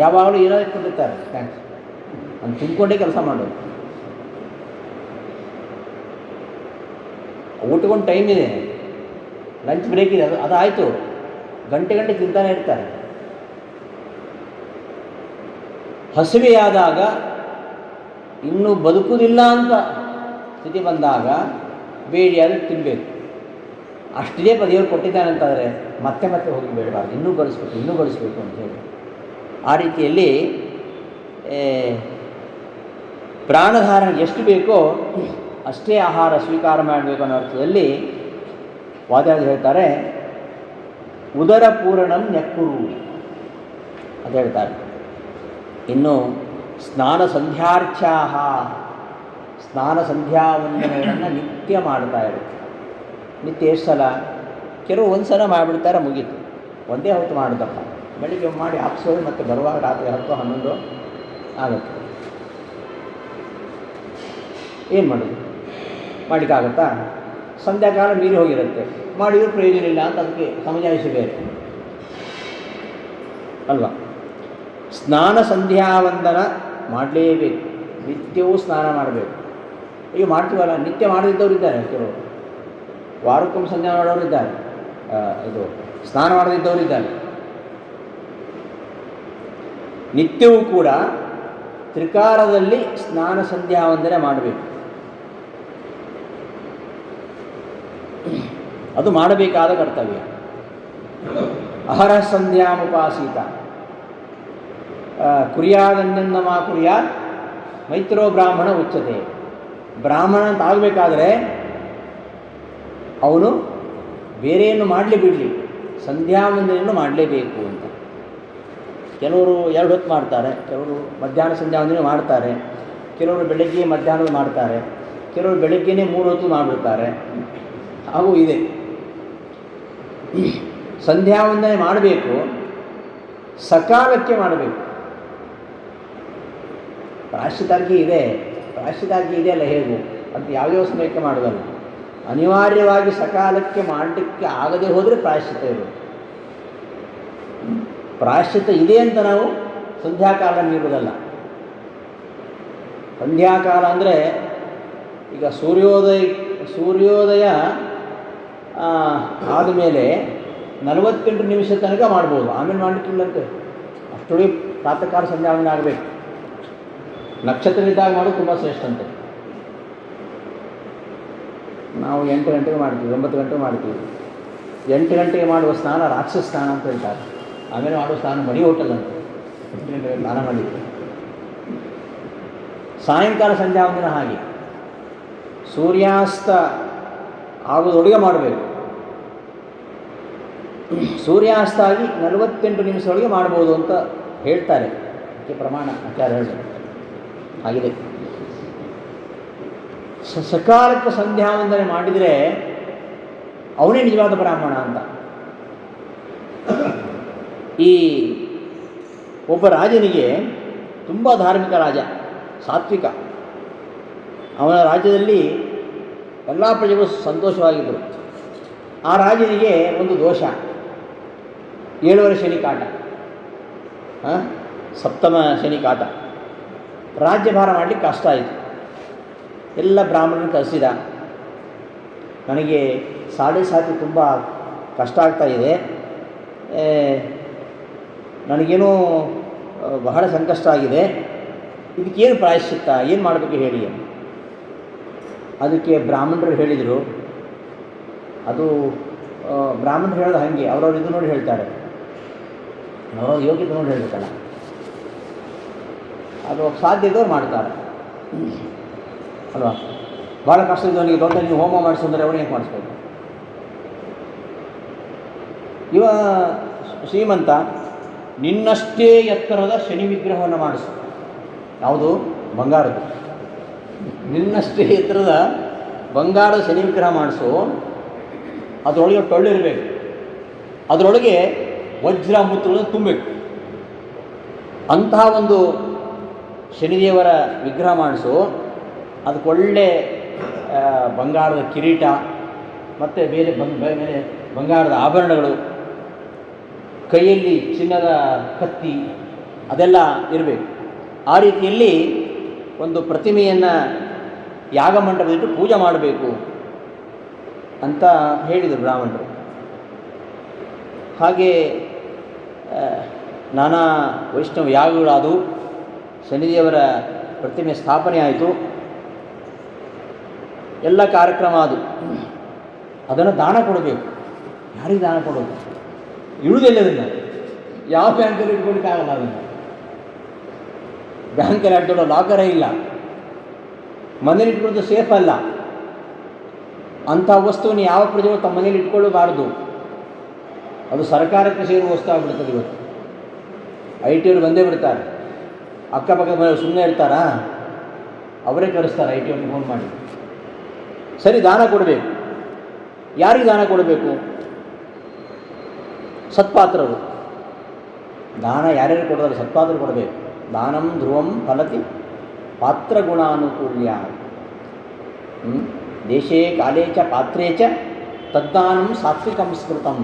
ಯಾವಾಗಲೂ ಏನೋ ಇಟ್ಕೊಂಡಿರ್ತಾರೆ, ಥ್ಯಾಂಕ್ಸ್ ಅಂತ ತಿನ್ಕೊಂಡೇ ಕೆಲಸ ಮಾಡೋದು. ಊಟಗೊಂಡು ಟೈಮ್ ಇದೆ, ಲಂಚ್ ಬ್ರೇಕ್ ಇದೆ, ಅದಾಯಿತು, ಗಂಟೆ ತಿಂತಾನೆ ಇರ್ತಾರೆ. ಹಸಿವೆಯಾದಾಗ, ಇನ್ನೂ ಬದುಕುವುದಿಲ್ಲ ಅಂತ ಸ್ಥಿತಿ ಬಂದಾಗ ಬೇಡಿಯಾದರೂ ತಿನ್ನಬೇಕು. ಅಷ್ಟಿದೆ ದೇವರು ಕೊಟ್ಟಿದ್ದಾನೆ ಅಂತಾದರೆ ಮತ್ತೆ ಹೋಗಿ ಬೇಡಬಾರ್ದು, ಇನ್ನೂ ಗಳಿಸ್ಬೇಕು ಅಂತೇಳಿ. ಆ ರೀತಿಯಲ್ಲಿ ಪ್ರಾಣಧಾರಣೆ ಎಷ್ಟು ಬೇಕೋ ಅಷ್ಟೇ ಆಹಾರ ಸ್ವೀಕಾರ ಮಾಡಬೇಕು ಅನ್ನೋ ಅರ್ಥದಲ್ಲಿ ವಾದಿರಾಜರು ಹೇಳ್ತಾರೆ, ಉದರ ಪೂರಣಂ ನೆಕ್ಕುರು ಅಂತ ಹೇಳ್ತಾರೆ. ಇನ್ನು ಸ್ನಾನ ಸಂಧ್ಯಾ ವಂದನೆಗಳನ್ನು ನಿತ್ಯ ಮಾಡ್ತಾ ಇರುತ್ತೆ. ನಿತ್ಯ ಎಷ್ಟು ಸಲ? ಕೆಲವು ಒಂದು ಸಲ ಮಾಡಿಬಿಡ್ತಾರೆ, ಮುಗೀತು, ಒಂದೇ ಹೊತ್ತು ಮಾಡೋದಪ್ಪ. ಬೆಳಿಗ್ಗೆ ಮಾಡಿ ಹಾಕ್ಸೋದು ಮತ್ತು ಬರುವಾಗ ರಾತ್ರಿ 10 11 ಆಗುತ್ತೆ. ಏನು ಮಾಡೋದು? ಮಾಡಲಿಕ್ಕಾಗತ್ತಾ? ಸಂಧ್ಯಾಕಾಲ ಮೀರಿ ಹೋಗಿರುತ್ತೆ, ಮಾಡಿದರೂ ಪ್ರಯೋಜನ ಇಲ್ಲ ಅಂತ ಅದಕ್ಕೆ ಸಮಜಾಯಿಸಿ ಬೇರೆ ಅಲ್ವಾ? ಸ್ನಾನ ಸಂಧ್ಯಾವಂದನ ಮಾಡಲೇಬೇಕು, ನಿತ್ಯವೂ ಸ್ನಾನ ಮಾಡಬೇಕು. ಈಗ ಮಾಡ್ತೀವಲ್ಲ, ನಿತ್ಯ ಮಾಡದಿದ್ದವರು ಇದ್ದಾರೆ, ಕೆಲವರು ವಾರಕ್ಕೊಮ್ಮೆ ಸಂಧ್ಯಾ ಮಾಡೋರು ಇದ್ದಾರೆ, ಇದು ಸ್ನಾನ ಮಾಡದಿದ್ದವರು ಇದ್ದಾರೆ. ನಿತ್ಯವೂ ಕೂಡ ತ್ರಿಕಾಲದಲ್ಲಿ ಸ್ನಾನ ಸಂಧ್ಯಾವಂದನೆ ಮಾಡಬೇಕು. ಅದು ಮಾಡಬೇಕಾದ ಕರ್ತವ್ಯ. ಅಹರ ಸಂಧ್ಯಾಮುಪಾಸೀತ ಕುರಿಯಾದನ್ನೆನ್ನ ಮಾ ಕುರಿಯಾತ್ ಮೈತ್ರೋ ಬ್ರಾಹ್ಮಣ ಉಚ್ಯತೆ. ಬ್ರಾಹ್ಮಣ ಅಂತ ಆಗಬೇಕಾದ್ರೆ ಅವನು ಬೇರೆಯನ್ನು ಮಾಡಲಿ ಬಿಡಲಿ, ಸಂಧ್ಯಾವಂದನೆಯನ್ನು ಮಾಡಲೇಬೇಕು ಅಂತ. ಕೆಲವರು 2 ಹೊತ್ತು ಮಾಡ್ತಾರೆ, ಕೆಲವರು ಮಧ್ಯಾಹ್ನ ಸಂಧ್ಯಾವಂದನೆ ಮಾಡ್ತಾರೆ, ಕೆಲವರು ಬೆಳಗ್ಗೆ ಮಧ್ಯಾಹ್ನದ ಮಾಡ್ತಾರೆ, ಕೆಲವರು ಬೆಳಗ್ಗೆನೇ 3 ಹೊತ್ತು ಮಾಡಿಬಿಡ್ತಾರೆ. ಹಾಗೂ ಇದೆ. ಸಂಧ್ಯಾವಂದನೆ ಮಾಡಬೇಕು, ಸಕಾಲಕ್ಕೆ ಮಾಡಬೇಕು. ಪ್ರಾಯಶ್ಚಿತ್ತಾಗಿ ಇದೆ, ಪ್ರಾಯಶ್ಚಿತ್ತಾಗಿ ಇದೆ ಅಲ್ಲ, ಹೇಗೂ ಅಂತ ಯಾವ್ಯಾವ ಸಮಯಕ್ಕೆ ಮಾಡೋದಲ್ಲ. ಅನಿವಾರ್ಯವಾಗಿ ಸಕಾಲಕ್ಕೆ ಮಾಡಲಿಕ್ಕೆ ಆಗದೆ ಹೋದರೆ ಪ್ರಾಯಶ್ಚಿತ್ತ ಇರೋದು. ಪ್ರಾಯಶ್ಚಿತ್ತ ಇದೆ ಅಂತ ನಾವು ಸಂಧ್ಯಾಕಾಲ ನೀಡುವುದಲ್ಲ. ಸಂಧ್ಯಾಕಾಲ ಅಂದರೆ ಈಗ ಸೂರ್ಯೋದಯ ಆದಮೇಲೆ 48 ನಿಮಿಷ ತನಕ ಮಾಡ್ಬೋದು, ಆಮೇಲೆ ಮಾಡಲಿಕ್ಕಿಲ್ಲಂತೆ. ಅಷ್ಟೊಳಗೆ ಪ್ರಾತಃ ಕಾಲ ಸಂಧ್ಯಾವಂದನೆ ಆಗಬೇಕು. ನಕ್ಷತ್ರವಿದ್ದಾಗ ಮಾಡೋದು ತುಂಬ ಶ್ರೇಷ್ಠ ಅಂತೆ. ನಾವು 8 ಗಂಟೆಗೆ ಮಾಡ್ತೀವಿ, 9 ಗಂಟೆಗೆ ಮಾಡ್ತೀವಿ. 8 ಗಂಟೆಗೆ ಮಾಡುವ ಸ್ನಾನ ರಾಕ್ಷಸ ಸ್ನಾನ ಅಂತ ಹೇಳ್ತಾರೆ. ಆಮೇಲೆ ಮಾಡುವ ಸ್ನಾನ ಮಡಿ ಹೋಟೆಲ್ ಅಂತ 8 ಗಂಟೆಗೆ ಸ್ನಾನ ಮಾಡಿದ್ವಿ. ಸಾಯಂಕಾಲ ಸಂಧ್ಯಾವಂದನ ಹಾಗೆ ಸೂರ್ಯಾಸ್ತ ಆಗೋದೊಳಗೆ ಮಾಡಬೇಕು. ಸೂರ್ಯಾಸ್ತ ಆಗಿ 48 ನಿಮಿಷದೊಳಗೆ ಮಾಡ್ಬೋದು ಅಂತ ಹೇಳ್ತಾರೆ. ಅದಕ್ಕೆ ಪ್ರಮಾಣ ಆಚಾರ್ಯ ಹೇಳ್ತಾರೆ. ಆಗಿದೆ. ಸಕಾಲಕ್ಕೆ ಸಂಧ್ಯಾವಂದನೆ ಮಾಡಿದರೆ ಅವನೇ ನಿಜವಾದ ಬ್ರಾಹ್ಮಣ ಅಂತ. ಈ ಒಬ್ಬ ರಾಜನಿಗೆ, ತುಂಬ ಧಾರ್ಮಿಕ ರಾಜ, ಸಾತ್ವಿಕ, ಅವನ ರಾಜ್ಯದಲ್ಲಿ ಎಲ್ಲ ಪ್ರಜೆಗಳು ಸಂತೋಷವಾಗಿದ್ದರು. ಆ ರಾಜನಿಗೆ ಒಂದು ದೋಷ, 7ನೇ ಶನಿ ಕಾಟ, ಸಪ್ತಮ ಶನಿ ಕಾಟ. ರಾಜ್ಯಭಾರ ಮಾಡಲಿಕ್ಕೆ ಕಷ್ಟ ಆಯಿತು. ಎಲ್ಲ ಬ್ರಾಹ್ಮಣರನ್ನು ಕಳಿಸಿದ. ನನಗೆ ಸಾತಿ ತುಂಬ ಕಷ್ಟ ಆಗ್ತಾಯಿದೆ, ನನಗೇನೋ ಬಹಳ ಸಂಕಷ್ಟ ಆಗಿದೆ, ಇದಕ್ಕೇನು ಪ್ರಾಯಶ್ಚಿತ್ತ, ಏನು ಮಾಡಬೇಕು ಹೇಳಿ. ಅದಕ್ಕೆ ಬ್ರಾಹ್ಮಣರು ಹೇಳಿದರು, ಅದು ಬ್ರಾಹ್ಮಣರು ಹೇಳೋದು ಹಾಗೆ, ಅವ್ರವ್ರು ಇದು ನೋಡಿ ಹೇಳ್ತಾರೆ, ಅವ್ರವ್ರ ಯೋಗ್ಯತೆ ನೋಡಿ ಹೇಳ್ಬೇಕಲ್ಲ, ಅದು ಸಾಧ್ಯ ಇದ್ದವ್ರು ಮಾಡ್ತಾರೆ ಅಲ್ವಾ. ಭಾಳ ಕಷ್ಟ ಇದ್ದವನಿಗೆ ದೊಡ್ಡ ನೀವು ಹೋಮ ಮಾಡಿಸಂದ್ರೆ ಅವನಿಗೆ ಹೇಗೆ ಮಾಡಿಸ್ಬೇಕು? ಇವ ಶ್ರೀಮಂತ, ನಿನ್ನಷ್ಟೇ ಎತ್ತರದ ಶನಿ ವಿಗ್ರಹವನ್ನು ಮಾಡಿಸು. ಯಾವುದು? ಬಂಗಾರದ್ದು. ನಿನ್ನಷ್ಟೇ ಎತ್ತರದ ಬಂಗಾರದ ಶನಿ ವಿಗ್ರಹ ಮಾಡಿಸು. ಅದರೊಳಗೆ ಟೊಳ್ಳಿರಬೇಕು, ಅದರೊಳಗೆ ವಜ್ರ ಮುತ್ತುಗಳನ್ನು ತುಂಬಬೇಕು. ಅಂತಹ ಒಂದು ಶನಿದೇವರ ವಿಗ್ರಹ ಮಾಡಿಸು. ಅದಕ್ಕೊಳ್ಳೆ ಬಂಗಾರದ ಕಿರೀಟ ಮತ್ತು ಬೇರೆ ಮೇಲೆ ಬಂಗಾರದ ಆಭರಣಗಳು, ಕೈಯಲ್ಲಿ ಚಿನ್ನದ ಕತ್ತಿ, ಅದೆಲ್ಲ ಇರಬೇಕು. ಆ ರೀತಿಯಲ್ಲಿ ಒಂದು ಪ್ರತಿಮೆಯನ್ನು ಯಾಗಮಂಟಪದಲ್ಲಿಟ್ಟು ಪೂಜೆ ಮಾಡಬೇಕು ಅಂತ ಹೇಳಿದರು ಬ್ರಾಹ್ಮಣರು. ಹಾಗೆ ನಾನಾ ವೈಷ್ಣವ ಯಾಗಗಳಾದವು, ಶನಿದೇವರ ಪ್ರತಿಮೆ ಸ್ಥಾಪನೆ ಆಯಿತು, ಎಲ್ಲ ಕಾರ್ಯಕ್ರಮ ಅದು. ಅದನ್ನು ದಾನ ಕೊಡಬೇಕು. ಯಾರಿಗೆ ದಾನ ಕೊಡೋದು? ಇಳುವುದಿಲ್ಲದನ್ನು ಯಾವ ಬ್ಯಾಂಕಲ್ಲಿ ಇಟ್ಕೊಳಿಕ್ಕಾಗಲ್ಲ. ಅದನ್ನು ಬ್ಯಾಂಕಲ್ಲಿ ಅಡ್ಡೋಡೋ ಲಾಕರೇ ಇಲ್ಲ, ಮನೇಲಿ ಇಟ್ಕೊಳ್ಳೋದು ಸೇಫ್ ಅಲ್ಲ. ಅಂಥ ವಸ್ತುವನ್ನು ಯಾವ ಪ್ರಜೆಗಳು ತಮ್ಮ ಮನೇಲಿ ಇಟ್ಕೊಳ್ಳಬಾರ್ದು. ಅದು ಸರ್ಕಾರಕ್ಕೆ ಸೇರುವ ವಸ್ತು ಆಗಿಬಿಡ್ತದೆ. ಇವತ್ತು IT ಅವರು ಬಂದೇ ಬಿಡ್ತಾರೆ, ಅಕ್ಕಪಕ್ಕದ ಮನೆಯವರು ಸುಮ್ಮನೆ ಇರ್ತಾರಾ? ಅವರೇ ಕರೆಸ್ತಾರೆ IT ಅವ್ರಿಗೆ ಫೋನ್ ಮಾಡಿ. ಸರಿ, ದಾನ ಕೊಡಬೇಕು. ಯಾರಿಗೆ ದಾನ ಕೊಡಬೇಕು? ಸತ್ಪಾತ್ರರು. ದಾನ ಯಾರ್ಯಾರು ಕೊಡೋದಲ್ಲ, ಸತ್ಪಾತ್ರ ಕೊಡಬೇಕು. ದಾನಂ ಧ್ರುವಂ ಫಲತಿ ಪಾತ್ರಗುಣಾನುಕೂಲ್ಯ. ದೇಶೇ ಕಾಲೇ ಚ ಪಾತ್ರೇ ಚ ತದ್ದಾನಂ ಸಾತ್ವಿಕಂ ಸ್ಮೃತಂ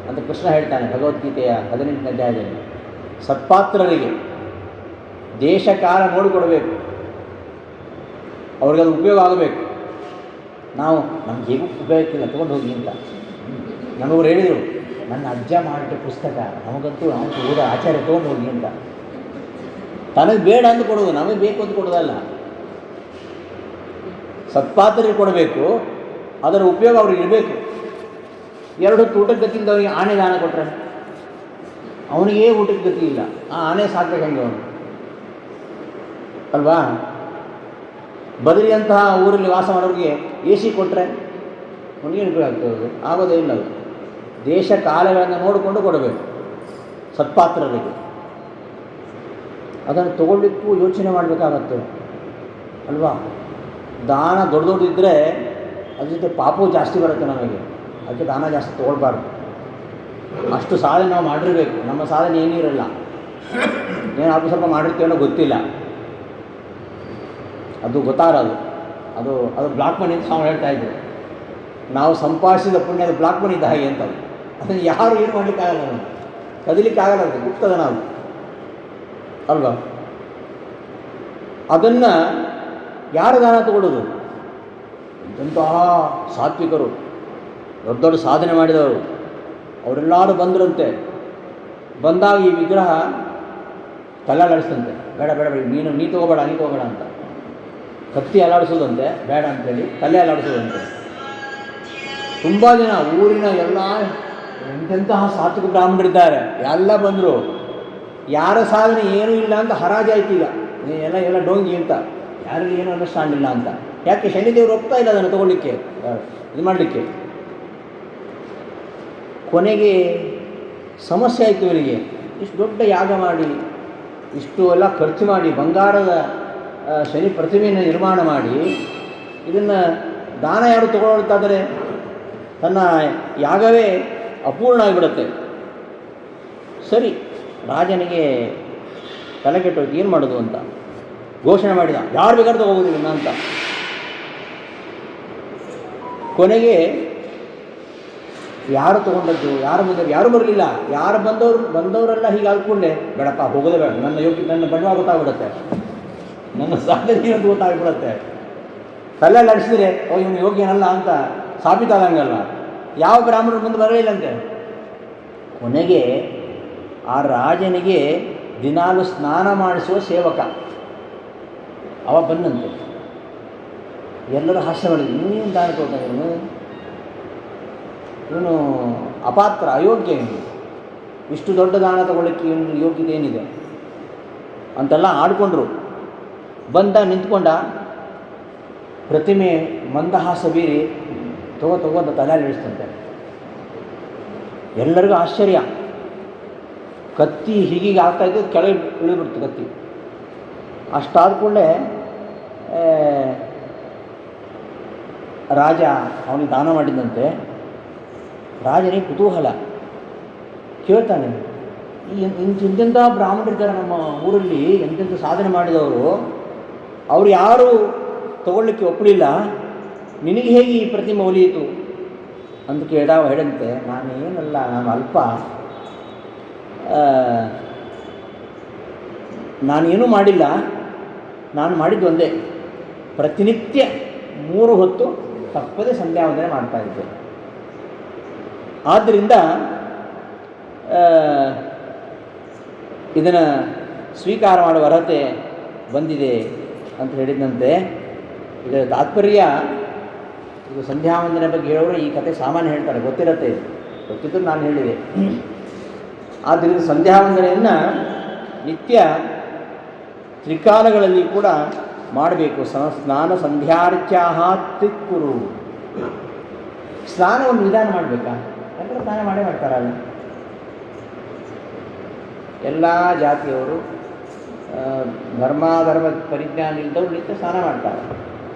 ಅಂತ ಕೃಷ್ಣ ಹೇಳ್ತಾನೆ ಭಗವದ್ಗೀತೆಯ 18ನೇ ಅಧ್ಯಾಯದಲ್ಲಿ. ಸತ್ಪಾತ್ರರಿಗೆ ದೇಶ ಕಾಲ ನೋಡಿಕೊಡಬೇಕು, ಅವ್ರಿಗದು ಉಪಯೋಗ ಆಗಬೇಕು. ನಾವು ನಮ್ಗೆ ಹೇಗೂ ಉಪಯೋಗಕ್ಕಿಲ್ಲ, ತೊಗೊಂಡು ಹೋಗಿ ಅಂತ ನಮಗವ್ರು ಹೇಳಿದರು. ನನ್ನ ಅಜ್ಜ ಮಾಡಿದ ಪುಸ್ತಕ ನಮಗಂತೂ ನಾವು ಓದೋ ಆಚಾರ್ಯ ತೊಗೊಂಡು ಹೋಗಿ ಅಂತ. ತನಗೆ ಬೇಡ ಅಂತ ಕೊಡೋದು, ನಮಗೆ ಬೇಕು ಅಂತ ಕೊಡೋದಲ್ಲ. ಸತ್ಪಾತ್ರರಿಗೆ ಕೊಡಬೇಕು, ಅದರ ಉಪಯೋಗ ಅವ್ರಿಗೆ ಇರಬೇಕು. 2 ಹೊತ್ತು ಊಟಕ್ಕೆ ಗತಿ ಇದ್ದವನಿಗೆ ಆನೆ ದಾನ ಕೊಟ್ಟರೆ ಅವನಿಗೇ ಊಟಕ್ಕೆ ಗತಿ ಇಲ್ಲ, ಆ ಆನೆ ಸಾಕ್ಬೇಕು ಹಂಗೆ ಅವನು ಅಲ್ವಾ? ಬದರಿಯಂತಹ ಊರಲ್ಲಿ ವಾಸ ಮಾಡೋರಿಗೆ AC ಕೊಟ್ಟರೆ ಅವನಿಗೆ ಉಪಯೋಗ ಆಗ್ತದೆ? ಆಗೋದೇ ಇಲ್ಲ. ಅದು ದೇಶ ಕಾಲಗಳನ್ನು ನೋಡಿಕೊಂಡು ಕೊಡಬೇಕು ಸತ್ಪಾತ್ರರಿಗೆ. ಅದನ್ನು ತಗೊಳ್ಳಿಕ್ಕೂ ಯೋಚನೆ ಮಾಡಬೇಕಾಗತ್ತೆ ಅಲ್ವಾ? ದಾನ ದೊಡ್ಡದಿದ್ದರೆ ಅದ್ರ ಜೊತೆ ಪಾಪವೂ ಜಾಸ್ತಿ ಬರುತ್ತೆ ನಮಗೆ. ಅದಕ್ಕೆ ದಾನ ಜಾಸ್ತಿ ತೊಗೊಳ್ಬಾರ್ದು. ಅಷ್ಟು ಸಾಧನೆ ನಾವು ಮಾಡಿರಬೇಕು. ನಮ್ಮ ಸಾಧನೆ ಏನಿರಲ್ಲ, ಏನು ಅಲ್ಪ ಸ್ವಲ್ಪ ಮಾಡಿರ್ತೀವೋ ಗೊತ್ತಿಲ್ಲ, ಅದು ಗೊತ್ತಾಗಲ್ಲ. ಅದು ಬ್ಲಾಕ್ ಮನಿ ಅಂತ ನಾವು ಹೇಳ್ತಾ ಇದ್ದರು. ನಾವು ಸಂಪಾದಿಸಿದ ಪುಣ್ಯದ ಬ್ಲಾಕ್ ಮನಿ ಇದ್ದ ಹಾಗೆ ಅಂತ. ಅದನ್ನು ಯಾರು ಏನು ಮಾಡಲಿಕ್ಕಾಗಲ್ಲ, ನಾವು ಕದಿಲಿಕ್ಕಾಗಲ್ಲ, ಅದು ಗುಪ್ತದ ನಾವು ಅಲ್ವಾ? ಅದನ್ನು ಯಾರು ದಾನ ತಗೊಳ್ಳೋದು? ಇಂತಹ ಸಾತ್ವಿಕರು, ದೊಡ್ಡ ದೊಡ್ಡ ಸಾಧನೆ ಮಾಡಿದವರು, ಅವರೆಲ್ಲರೂ ಬಂದರಂತೆ. ಬಂದಾಗ ಈ ವಿಗ್ರಹ ತಲೆ ಅಲಾಡಿಸ್ತಂತೆ. ಬೇಡ ಬೇಡ ಬೇಡ, ನೀ ತಗೋಬೇಡ ಅಂತ. ಕತ್ತಿ ಅಲಾಡಿಸೋದಂತೆ ಬೇಡ ಅಂತೇಳಿ, ತಲೆ ಅಲಾಡಿಸೋದಂತೆ. ತುಂಬ ಜನ ಊರಿನ ಎಲ್ಲ ಎಂತೆಂತಹ ಸಾತ್ವಿಕ ಬ್ರಾಹ್ಮಣರಿದ್ದಾರೆ, ಎಲ್ಲ ಬಂದರು. ಯಾರ ಸಾಧನೆ ಏನೂ ಇಲ್ಲ ಅಂತ ಹರಾಜಾಯ್ತು. ಈಗ ಎಲ್ಲ ಡೋಂಗಿ ಅಂತ, ಯಾರಿಗೂ ಏನೂ ಅಂಡರ್ಸ್ಟ್ಯಾಂಡ್ ಇಲ್ಲ ಅಂತ. ಯಾಕೆ? ಶನಿದೇವರು ಒಪ್ತಾ ಇಲ್ಲ ಅದನ್ನು ತಗೊಳ್ಳಿಕ್ಕೆ, ಇದು ಮಾಡಲಿಕ್ಕೆ. ಕೊನೆಗೆ ಸಮಸ್ಯೆ ಆಯಿತು ಇವರಿಗೆ. ಇಷ್ಟು ದೊಡ್ಡ ಯಾಗ ಮಾಡಿ, ಇಷ್ಟು ಎಲ್ಲ ಖರ್ಚು ಮಾಡಿ, ಬಂಗಾರದ ಶನಿ ಪ್ರತಿಮೆಯನ್ನು ನಿರ್ಮಾಣ ಮಾಡಿ, ಇದನ್ನು ದಾನ ಯಾರು ತಗೊಳ್ತಾದರೆ ತನ್ನ ಯಾಗವೇ ಅಪೂರ್ಣ ಆಗಿಬಿಡುತ್ತೆ. ಸರಿ, ರಾಜನಿಗೆ ತಲೆ ಕೆಟ್ಟೋಯ್ತು, ಏನು ಮಾಡೋದು ಅಂತ ಘೋಷಣೆ ಮಾಡಿದ. ಯಾರು ಬೇಕಾದ್ರೂ ತಗೋಬೋದಿಲ್ಲ ಅಂತ. ಕೊನೆಗೆ ಯಾರು ತೊಗೊಂಡದ್ದು, ಯಾರು ಬಂದವರು, ಯಾರೂ ಬರಲಿಲ್ಲ. ಯಾರು ಬಂದವರೆಲ್ಲ ಹೀಗೆ ಆದ್ಕೊಂಡೆ, ಬೇಡಪ್ಪ ಹೋಗೋದೇ ಬೇಡ, ನನ್ನ ಬಂಡವಾಳ ಗೊತ್ತಾಗ್ಬಿಡುತ್ತೆ, ನನ್ನ ಸಾಧನೆ ಅಂತ ಗೊತ್ತಾಗ್ಬಿಡುತ್ತೆ. ತಲೆ ನಡೆಸಿದ್ರೆ ಇವನು ಯೋಗ್ಯನಲ್ಲ ಅಂತ ಸಾಬೀತಾದಂಗಲ್ಲ. ಯಾವ ಬ್ರಾಹ್ಮಣರು ಮುಂದೆ ಬರಲಿಲ್ಲಂತೆ. ಕೊನೆಗೆ ಆ ರಾಜನಿಗೆ ದಿನಾಲು ಸ್ನಾನ ಮಾಡಿಸುವ ಸೇವಕ ಅವ ಬಂದಂತೆ. ಎಲ್ಲರೂ ಹಾಸ್ಯ ಮಾಡಿದ್ರು, ಇನ್ನೇನು ದಾನ ಕೊಡ್ತಾನೆ ಇವನು ಅಪಾತ್ರ, ಅಯೋಗ್ಯ, ಇಷ್ಟು ದೊಡ್ಡ ದಾನ ತಗೊಳ್ಳಿಕ್ಕೆ ಇವನು ಯೋಗ್ಯತೆ ಏನಿದೆ ಅಂತೆಲ್ಲ ಆಡ್ಕೊಂಡ್ರು. ಬಂದ ನಿಂತ್ಕೊಂಡ, ಪ್ರತಿಮೆ ಮಂದಹಾಸ ಬೀರಿ ತಗೋ ತಲೆಯಲ್ಲಿ ಇಳಿಸ್ತಂತೆ. ಎಲ್ಲರಿಗೂ ಆಶ್ಚರ್ಯ. ಕತ್ತಿ ಹೀಗೀಗೆ ಆಗ್ತಾಯಿದ್ದು, ಕೆಳಗೆ ಇಳಿಬಿಡ್ತು ಕತ್ತಿ. ಅಷ್ಟಾದ ಕೂಡಲೇ ರಾಜ ಅವನಿಗೆ ದಾನ ಮಾಡಿದ್ದಂತೆ. ರಾಜನಿಗೆ ಕುತೂಹಲ, ಕೇಳ್ತಾನೆ, ಇಂತೆಂಥ ಬ್ರಾಹ್ಮಣರಿದ್ದಾರೆ ನಮ್ಮ ಊರಲ್ಲಿ, ಎಂತೆಂಥ ಸಾಧನೆ ಮಾಡಿದವರು, ಅವರು ಯಾರು ತಗೊಳ್ಳಿಕ್ಕೆ ಒಪ್ಪಲಿಲ್ಲ, ನಿನಗೆ ಹೇಗೆ ಈ ಪ್ರತಿಮೆ ಒಲಿಯಿತು ಅಂತ ಕೇಳಿದಾಗ ಹೇಳಂತೆ, ನಾನೇನಲ್ಲ, ನಾನು ಅಲ್ಪ, ನಾನೇನೂ ಮಾಡಿಲ್ಲ, ನಾನು ಮಾಡಿದ್ದು ಒಂದೇ, ಪ್ರತಿನಿತ್ಯ 3 ಹೊತ್ತು ತಪ್ಪದೆ ಸಂಧ್ಯಾ ವಂದನೆ ಮಾಡ್ತಾಯಿದ್ದೆ. ಆದ್ದರಿಂದ ಇದನ್ನು ಸ್ವೀಕಾರ ಮಾಡುವ ಅರ್ಹತೆ ಬಂದಿದೆ ಅಂತ ಹೇಳಿದಂತೆ. ಇದರ ತಾತ್ಪರ್ಯ, ಇದು ಸಂಧ್ಯಾ ವಂದನೆ ಬಗ್ಗೆ ಹೇಳೋರು ಈ ಕತೆ ಸಾಮಾನ್ಯ ಹೇಳ್ತಾರೆ, ಗೊತ್ತಿರುತ್ತೆ, ಗೊತ್ತಿದ್ದು ನಾನು ಹೇಳಿದೆ. ಆದ್ದರಿಂದ ಸಂಧ್ಯಾ ವಂದನೆಯನ್ನು ನಿತ್ಯ ತ್ರಿಕಾಲಗಳಲ್ಲಿ ಕೂಡ ಮಾಡಬೇಕು. ಸ್ನಾನ ಸಂಧ್ಯಾರ್ಚ್ಯಾಹ ತ್ರಿಕುರು. ಸ್ನಾನವನ್ನು ವಿಧಾನ ಮಾಡಬೇಕಾ? ಎಲ್ಲರೂ ಸ್ನಾನ ಮಾಡೇ ಮಾಡ್ತಾರಲ್ಲ. ಎಲ್ಲ ಜಾತಿಯವರು ಧರ್ಮಾಧರ್ಮ ಪರಿಜ್ಞಾನ ಇಲ್ಲದವ್ರು ನಿತ್ಯ ಸ್ನಾನ ಮಾಡ್ತಾರೆ.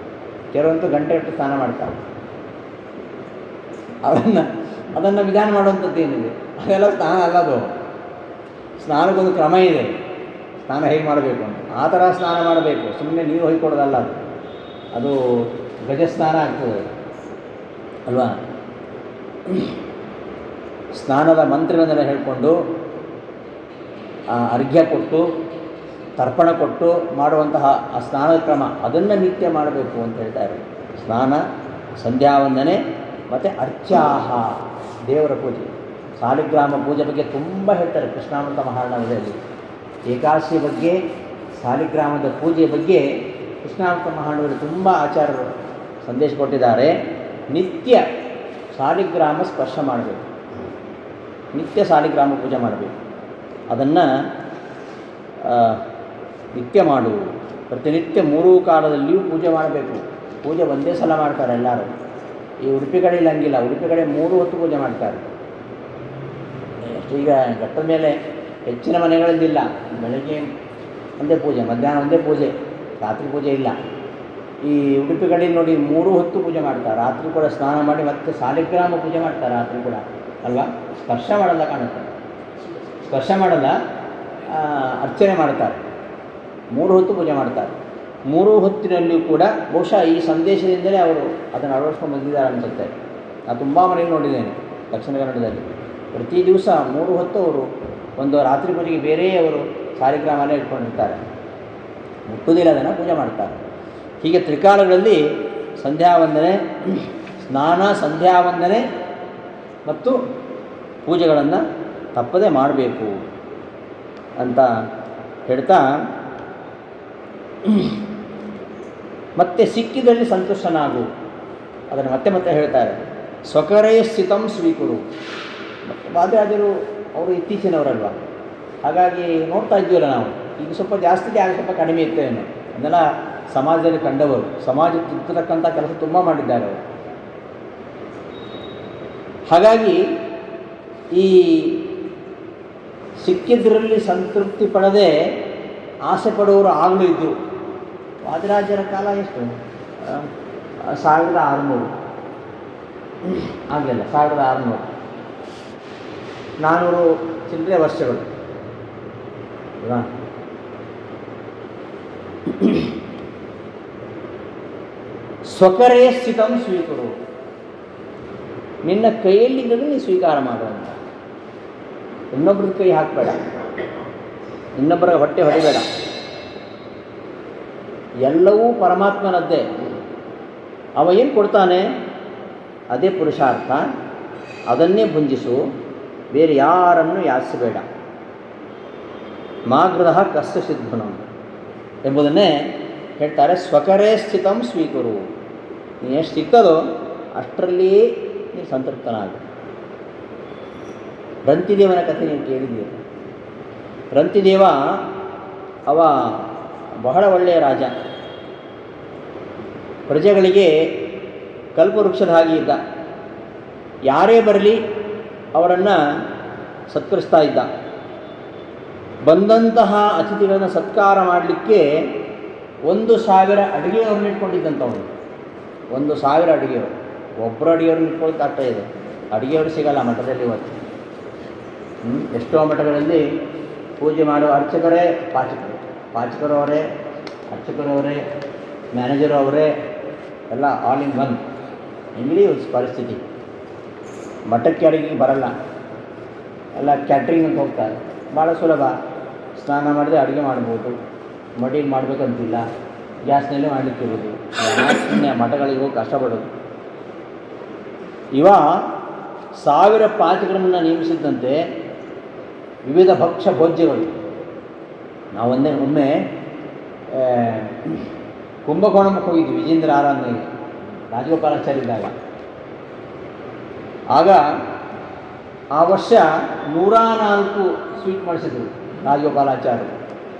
ಕೆಲವಂತೂ ಗಂಟೆ ಇಟ್ಟು ಸ್ನಾನ ಮಾಡ್ತಾರೆ. ಅದನ್ನು ವಿಧಾನ ಮಾಡುವಂಥದ್ದು ಏನಿದೆ, ಅದೆಲ್ಲ ಸ್ನಾನ ಅಲ್ಲದು. ಸ್ನಾನಕ್ಕೊಂದು ಕ್ರಮ ಇದೆ, ಸ್ನಾನ ಹೇಗೆ ಮಾಡಬೇಕು ಅಂತ. ಆ ಥರ ಸ್ನಾನ ಮಾಡಬೇಕು, ಸುಮ್ಮನೆ ನೀರು ಹೊಯ್ಕೊಡೋದಲ್ಲ ಅದು. ಅದು ಗಜಸ್ನಾನ ಆಗ್ತದೆ ಅಲ್ವಾ. ಸ್ನಾನದ ಮಂತ್ರಗಳನ್ನೆಲ್ಲ ಹೇಳಿಕೊಂಡು ಅರ್ಘ್ಯ ಕೊಟ್ಟು ತರ್ಪಣ ಕೊಟ್ಟು ಮಾಡುವಂತಹ ಆ ಸ್ನಾನದ ಕ್ರಮ, ಅದನ್ನು ನಿತ್ಯ ಮಾಡಬೇಕು ಅಂತ ಹೇಳ್ತಾರೆ. ಸ್ನಾನ, ಸಂಧ್ಯಾವಂದನೆ ಮತ್ತು ಅರ್ಚಾಹ, ದೇವರ ಪೂಜೆ. ಸಾಲಿಗ್ರಾಮ ಪೂಜೆ ಬಗ್ಗೆ ತುಂಬ ಹೇಳ್ತಾರೆ ಕೃಷ್ಣಾಮೃತ ಮಹಾರ್ಣವದಲ್ಲಿ. ಏಕಾದಶಿ ಬಗ್ಗೆ, ಸಾಲಿಗ್ರಾಮದ ಪೂಜೆ ಬಗ್ಗೆ ಕೃಷ್ಣಾಮೃತ ಮಹಾರ್ಣವದಲ್ಲಿ ತುಂಬ ಆಚಾರ್ಯರು ಸಂದೇಶ ಕೊಟ್ಟಿದ್ದಾರೆ. ನಿತ್ಯ ಸಾಲಿಗ್ರಾಮ ಸ್ಪರ್ಶ ಮಾಡಬೇಕು, ನಿತ್ಯ ಸಾಲಿಗ್ರಾಮ ಪೂಜೆ ಮಾಡಬೇಕು. ಅದನ್ನು ನಿತ್ಯ ಮಾಡು, ಪ್ರತಿನಿತ್ಯ 3 ಕಾಲದಲ್ಲಿಯೂ ಪೂಜೆ ಮಾಡಬೇಕು. ಪೂಜೆ ಒಂದೇ ಸಲ ಮಾಡ್ತಾರೆ ಎಲ್ಲರೂ. ಈ ಉಡುಪಿ ಕಡೆಯಲ್ಲಿ ಹಂಗಿಲ್ಲ, ಉಡುಪಿ ಕಡೆ 3 ಹೊತ್ತು ಪೂಜೆ ಮಾಡ್ತಾರೆ. ಈಗ ಘಟ್ಟದ ಮೇಲೆ ಹೆಚ್ಚಿನ ಮನೆಗಳಲ್ಲಿಲ್ಲ, ಬೆಳಗ್ಗೆ ಒಂದೇ ಪೂಜೆ, ಮಧ್ಯಾಹ್ನ ಒಂದೇ ಪೂಜೆ, ರಾತ್ರಿ ಪೂಜೆ ಇಲ್ಲ. ಈ ಉಡುಪಿ ಕಡೆಯಲ್ಲಿ ನೋಡಿ 3 ಹೊತ್ತು ಪೂಜೆ ಮಾಡ್ತಾರೆ. ರಾತ್ರಿ ಕೂಡ ಸ್ನಾನ ಮಾಡಿ ಮತ್ತೆ ಸಾಲಿಗ್ರಾಮ ಪೂಜೆ ಮಾಡ್ತಾರೆ ರಾತ್ರಿ ಕೂಡ ಅಲ್ವಾ. ಸ್ಪರ್ಶ ಮಾಡಲ್ಲ ಕಾಣುತ್ತೆ, ಸ್ಪರ್ಶ ಮಾಡಲ್ಲ, ಅರ್ಚನೆ ಮಾಡ್ತಾರೆ. 3 ಹೊತ್ತು ಪೂಜೆ ಮಾಡ್ತಾರೆ. 3 ಹೊತ್ತಿನಲ್ಲಿಯೂ ಕೂಡ ಬಹುಶಃ ಈ ಸಂದೇಶದಿಂದಲೇ ಅವರು ಅದನ್ನು ಅಳವಡಿಸ್ಕೊಂಡು ಬಂದಿದ್ದಾರೆ ಅನಿಸುತ್ತೆ. ನಾನು ತುಂಬ ಮನೆಗೆ ನೋಡಿದ್ದೇನೆ ದಕ್ಷಿಣ ಕನ್ನಡದಲ್ಲಿ. ಪ್ರತಿ ದಿವಸ 3 ಹೊತ್ತು ಅವರು ಒಂದು ರಾತ್ರಿ ಪೂಜೆಗೆ ಬೇರೆ ಅವರು ಸಾಲಿಗ್ರಾಮನೇ ಇಟ್ಕೊಂಡಿರ್ತಾರೆ, ಮುಟ್ಟುವುದಿಲ್ಲ, ಅದನ್ನು ಪೂಜೆ ಮಾಡ್ತಾರೆ. ಹೀಗೆ ತ್ರಿಕಾಲಗಳಲ್ಲಿ ಸಂಧ್ಯಾವಂದನೆ, ಸ್ನಾನ, ಸಂಧ್ಯಾವಂದನೆ ಮತ್ತು ಪೂಜೆಗಳನ್ನು ತಪ್ಪದೇ ಮಾಡಬೇಕು ಅಂತ ಹೇಳ್ತಾ, ಮತ್ತೆ ಸಿಕ್ಕಿದಲ್ಲಿ ಸಂತುಷ್ಟನಾಗು, ಅದನ್ನು ಮತ್ತೆ ಮತ್ತೆ ಹೇಳ್ತಾರೆ. ಸ್ವಕರೇ ಸ್ಥಿತಂ ಸ್ವೀಕರು. ವಾದಿರಾಜರು ಅವರು ಇತ್ತೀಚಿನವರಲ್ವ, ಹಾಗಾಗಿ ನೋಡ್ತಾ ಇದ್ದೀವಲ್ಲ ನಾವು. ಈಗ ಸ್ವಲ್ಪ ಜಾಸ್ತಿ ಆಗ ಸ್ವಲ್ಪ ಕಡಿಮೆ ಇರ್ತೇವೆ. ಅದನ್ನೆಲ್ಲ ಸಮಾಜದಲ್ಲಿ ಕಂಡವರು, ಸಮಾಜ ತಿದ್ದತಕ್ಕಂಥ ಕೆಲಸ ತುಂಬ ಮಾಡಿದ್ದಾರೆ ಅವರು. ಹಾಗಾಗಿ ಈ ಸಿಕ್ಕಿದ್ರಲ್ಲಿ ಸಂತೃಪ್ತಿ ಪಡದೆ ಆಸೆ ಪಡುವವರು ಆಗಲೂ ಇದ್ದರು. ವಾದಿರಾಜರ ಕಾಲ ಎಷ್ಟು? 1600 ಆಗಲಿಲ್ಲ, 1600, 400 ಚಿಲ್ಲರೆ ವರ್ಷಗಳು ಅಲ್ವಾ. ಸ್ವಕರೇ ಸ್ಥಿತಂ ಸ್ವೀಕರು, ನಿನ್ನ ಕೈಯಲ್ಲಿದ್ದರೆ ನೀನು ಸ್ವೀಕಾರ ಮಾಡುವಂತ. ಇನ್ನೊಬ್ಬರ ಕೈ ಹಾಕಬೇಡ, ಇನ್ನೊಬ್ಬರ ಹೊಟ್ಟೆ ಹೊಡಿಬೇಡ. ಎಲ್ಲವೂ ಪರಮಾತ್ಮನದ್ದೇ. ಅವ ಏನು ಕೊಡ್ತಾನೆ ಅದೇ ಪುರುಷಾರ್ಥ, ಅದನ್ನೇ ಭುಂಜಿಸು, ಬೇರೆ ಯಾರನ್ನು ಯಾಚಿಸಬೇಡ. ಮಾಗೃಹ ಕಸ್ಯ ಸಿದ್ಧುನಂ ಎಂಬುದನ್ನೇ ಹೇಳ್ತಾರೆ. ಸ್ವಕರೇ ಸ್ಥಿತಂ ಸ್ವೀಕರು, ನೀನು ಎಷ್ಟು ಸಿಕ್ಕದೋ ಅಷ್ಟರಲ್ಲಿಯೇ ನೀನು ಸಂತೃಪ್ತನಾಗ. ರಂತಿದೇವನ ಕಥೆ ನೀವು ಕೇಳಿದ್ದೀರಿ. ರಂತಿದೇವ ಅವ ಬಹಳ ಒಳ್ಳೆಯ ರಾಜ, ಪ್ರಜೆಗಳಿಗೆ ಕಲ್ಪವೃಕ್ಷದ ಹಾಗೆ ಇದ್ದ. ಯಾರೇ ಬರಲಿ ಅವರನ್ನು ಸತ್ಕರಿಸ್ತಾ ಇದ್ದ. ಬಂದಂತಹ ಅತಿಥಿಗಳನ್ನು ಸತ್ಕಾರ ಮಾಡಲಿಕ್ಕೆ 1000 ಅಡುಗೆಯವ್ರನ್ನ ಇಟ್ಕೊಂಡಿದ್ದಂಥವನು. 1000 ಅಡುಗೆಯವರು, ಒಬ್ಬರು ಅಡುಗೆಯವ್ರನ್ನ ಇಟ್ಕೊಳ್ಳೋದು ಕಷ್ಟ ಇದೆ. ಅಡುಗೆಯವರು ಸಿಗಲ್ಲ ಮಠದಲ್ಲಿ ಇವತ್ತು. ಎಷ್ಟೋ ಮಠಗಳಲ್ಲಿ ಪೂಜೆ ಮಾಡುವ ಅರ್ಚಕರೇ ಪಾಚಕರು, ಪಾಚಕರು ಅವರೇ, ಅರ್ಚಕರು ಅವರೇ, ಮ್ಯಾನೇಜರು ಅವರೇ, ಎಲ್ಲ ಆಲ್ ಇನ್ ಒನ್. ಹಿಂಗಲಿ ಪರಿಸ್ಥಿತಿ. ಮಠಕ್ಕೆ ಅಡುಗೆಗೆ ಬರಲ್ಲ, ಎಲ್ಲ ಕ್ಯಾಟ್ರಿಂಗ್ ಅಂತ ಹೋಗ್ತಾರೆ. ಭಾಳ ಸುಲಭ, ಸ್ನಾನ ಮಾಡಿದ್ರೆ ಅಡುಗೆ ಮಾಡ್ಬೋದು, ಮಡಿಗೆ ಮಾಡಬೇಕಂತಿಲ್ಲ, ಗ್ಯಾಸ್ನಲ್ಲೇ ಮಾಡಲಿಕ್ಕಿರೋದು. ಸುಮ್ಮನೆ ಮಠಗಳಿಗೆ ಹೋಗಿ ಕಷ್ಟಪಡೋದು. ಇವ 1000 ಪಾಚಕರನ್ನು ನೇಮಿಸಿದ್ದಂತೆ ವಿವಿಧ ಭಕ್ಷ್ಯ ಭೋಜ್ಯಗಳು. ನಾವು ಒಮ್ಮೆ ಕುಂಭಕೋಣಕ್ಕೆ ಹೋಗಿದ್ವಿ ವಿಜೇಂದ್ರ ಆರಾಧನೆಗೆ, ರಾಜಗೋಪಾಲಾಚಾರ್ಯ ಇದ್ದಾಗ. ಆಗ ಆ ವರ್ಷ 104 ಸ್ವೀಟ್ ಮಾಡಿಸಿದ್ರು ರಾಜಗೋಪಾಲಾಚಾರ್ಯರು.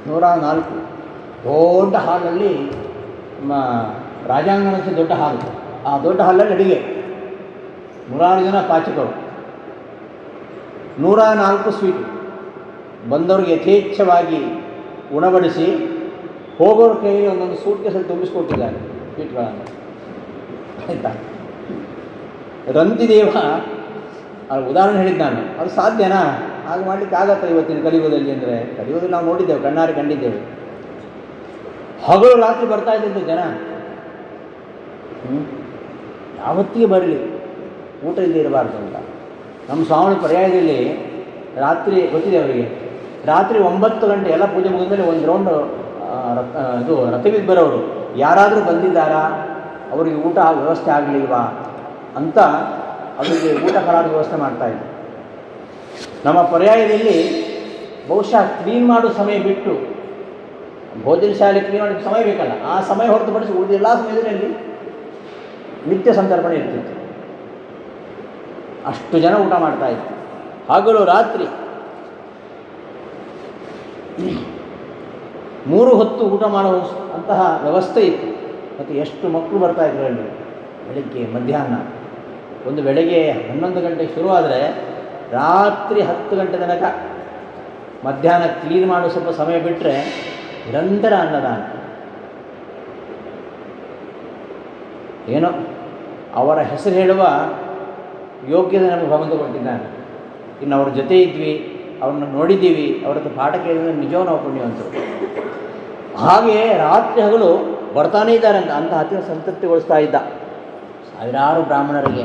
104 ದೊಡ್ಡ ಹಾಲಲ್ಲಿ, ನಮ್ಮ ರಾಜಾಂಗಣ ದೊಡ್ಡ ಹಾಲು, ಆ ದೊಡ್ಡ ಹಾಲಲ್ಲಿ ಅಡಿಗೆ, 106 ಜನ ಪಾಚಕರು, 104 ಸ್ವೀಟು. ಬಂದವ್ರಿಗೆ ಯಥೇಚ್ಛವಾಗಿ ಉಣಬಡಿಸಿ ಹೋಗೋರ ಕೈಯಲ್ಲಿ ಒಂದೊಂದು ಸೂಟ್ ಕೇಸಲ್ಲಿ ತುಂಬಿಸ್ಕೊಟ್ಟಿದ್ದಾರೆ ಸ್ವೀಟ್ಗಳನ್ನು. ಆಯಿತಾ? ರಂತಿದೇವ ಉದಾಹರಣೆ ಹೇಳಿದ್ದು ನಾನು, ಅದು ಸಾಧ್ಯನಾ? ಹಾಗೆ ಮಾಡಲಿಕ್ಕೆ ಆಗತ್ತೆ ಇವತ್ತಿನ ಕಲಿಯುಗದಲ್ಲಿ ಅಂದರೆ? ಕಲಿಯುಗದಲ್ಲಿ ನಾವು ನೋಡಿದ್ದೇವೆ, ಕಣ್ಣಾರೆ ಕಂಡಿದ್ದೇವೆ. ಹಗಲು ರಾತ್ರಿ ಬರ್ತಾ ಇದ್ದಂತೆ ಜನ. ಯಾವತ್ತಿಗೆ ಬರಲಿ, ಊಟ ಇಲ್ಲದೆ ಇರಬಾರ್ದು ಅಂತ. ನಮ್ಮ ಸ್ವಾಮಿ ಪರ್ಯಾಯದಲ್ಲಿ ರಾತ್ರಿ ಗೊತ್ತಿದೆ ಅವರಿಗೆ, ರಾತ್ರಿ 9 ಗಂಟೆ ಎಲ್ಲ ಪೂಜೆ ಮುಗಿದ್ಮೇಲೆ ಒಂದು ರೌಂಡು ಇದು ರಥವಿದ್ದು ಬರೋರು, ಯಾರಾದರೂ ಬಂದಿದ್ದಾರಾ, ಅವರಿಗೆ ಊಟ ವ್ಯವಸ್ಥೆ ಆಗಲಿಲ್ವಾ ಅಂತ ಅವರಿಗೆ ಊಟ ಖರಾದ ವ್ಯವಸ್ಥೆ ಮಾಡ್ತಾಯಿದ್ರು. ನಮ್ಮ ಪರ್ಯಾಯದಲ್ಲಿ ಬಹುಶಃ ಕ್ಲೀನ್ ಮಾಡೋ ಸಮಯ ಬಿಟ್ಟು, ಭೋಜನ ಶಾಲೆ ಕ್ಲೀನ್ ಮಾಡೋಕ್ಕೆ ಸಮಯ ಬೇಕಲ್ಲ, ಆ ಸಮಯ ಹೊರತುಪಡಿಸಿ ಉಳಿದ ಎಲ್ಲ ಸಮಯದಲ್ಲಿ ನಿತ್ಯ ಸಂತರ್ಪಣೆ ಇರ್ತಿತ್ತು. ಅಷ್ಟು ಜನ ಊಟ ಮಾಡ್ತಾಯಿದ್ರು, ಹಗಲು ರಾತ್ರಿ 3 ಹೊತ್ತು ಊಟ ಮಾಡೋ ಅಂತಹ ವ್ಯವಸ್ಥೆ ಇತ್ತು. ಮತ್ತು ಎಷ್ಟು ಮಕ್ಕಳು ಬರ್ತಾಯಿದ್ರು ಅಲ್ಲಿ, ಬೆಳಗ್ಗೆ ಮಧ್ಯಾಹ್ನ. ಒಂದು ಬೆಳಗ್ಗೆ 11 ಗಂಟೆಗೆ ಶುರುವಾದರೆ ರಾತ್ರಿ 10 ಗಂಟೆ ತನಕ ಮಧ್ಯಾಹ್ನ ಕ್ಲೀನ್ ಮಾಡೋ ಸ್ವಲ್ಪ ಸಮಯ ಬಿಟ್ಟರೆ ನಿರಂತರ ಅನ್ನದಾನ. ಏನೋ ಅವರ ಹೆಸರು ಹೇಳುವ ಯೋಗ್ಯತೆ ನಮಗೆ ಭಗವಂತ ಕೊಟ್ಟಿದ್ದಾನೆ. ಇನ್ನು ಅವ್ರ ಜೊತೆ ಇದ್ವಿ, ಅವ್ರನ್ನ ನೋಡಿದ್ದೀವಿ, ಅವರದ್ದು ಪಾಠ ಕೇಳಿದ್ರೆ ನಿಜವೂ ನಾವು ಪುಣ್ಯವಂತರು. ಹಾಗೆ ರಾತ್ರಿ ಹಗಲು ಬರ್ತಾನೇ ಇದ್ದಾರೆ ಅಂತ ಅಂತಹ ಅತಿ ಸಂತೃಪ್ತಿಗೊಳಿಸ್ತಾ ಇದ್ದ. ಸಾವಿರಾರು ಬ್ರಾಹ್ಮಣರಿಗೆ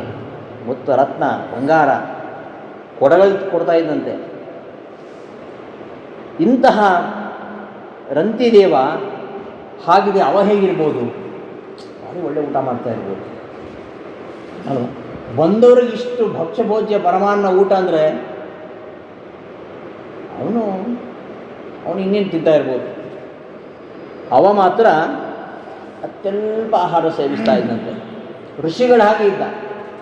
ಮುತ್ತು ರತ್ನ ಬಂಗಾರ ಕೊಡಗಳು ಕೊಡ್ತಾ ಇದ್ದಂತೆ. ಇಂತಹ ರಂತಿದೇವ ಹಾಗಿದೆ, ಅವ ಹೇಗಿರ್ಬೋದು? ಭಾರಿ ಒಳ್ಳೆ ಊಟ ಮಾಡ್ತಾ ಇರ್ಬೋದು ಅಲ್ವ? ಬಂದವ್ರಿಗೆ ಇಷ್ಟು ಭಕ್ಷ್ಯ ಭೋಜ್ಯ ಪರಮಾನ್ನ ಊಟ ಅಂದರೆ ಅವನು ಇನ್ನೇನು ತಿಂತಾ ಇರ್ಬೋದು. ಅವ ಮಾತ್ರ ಅತ್ಯಲ್ಪ ಆಹಾರ ಸೇವಿಸ್ತಾ ಇದ್ದಂತೆ. ಋಷಿಗಳ ಹಾಗೆ ಇದ್ದ,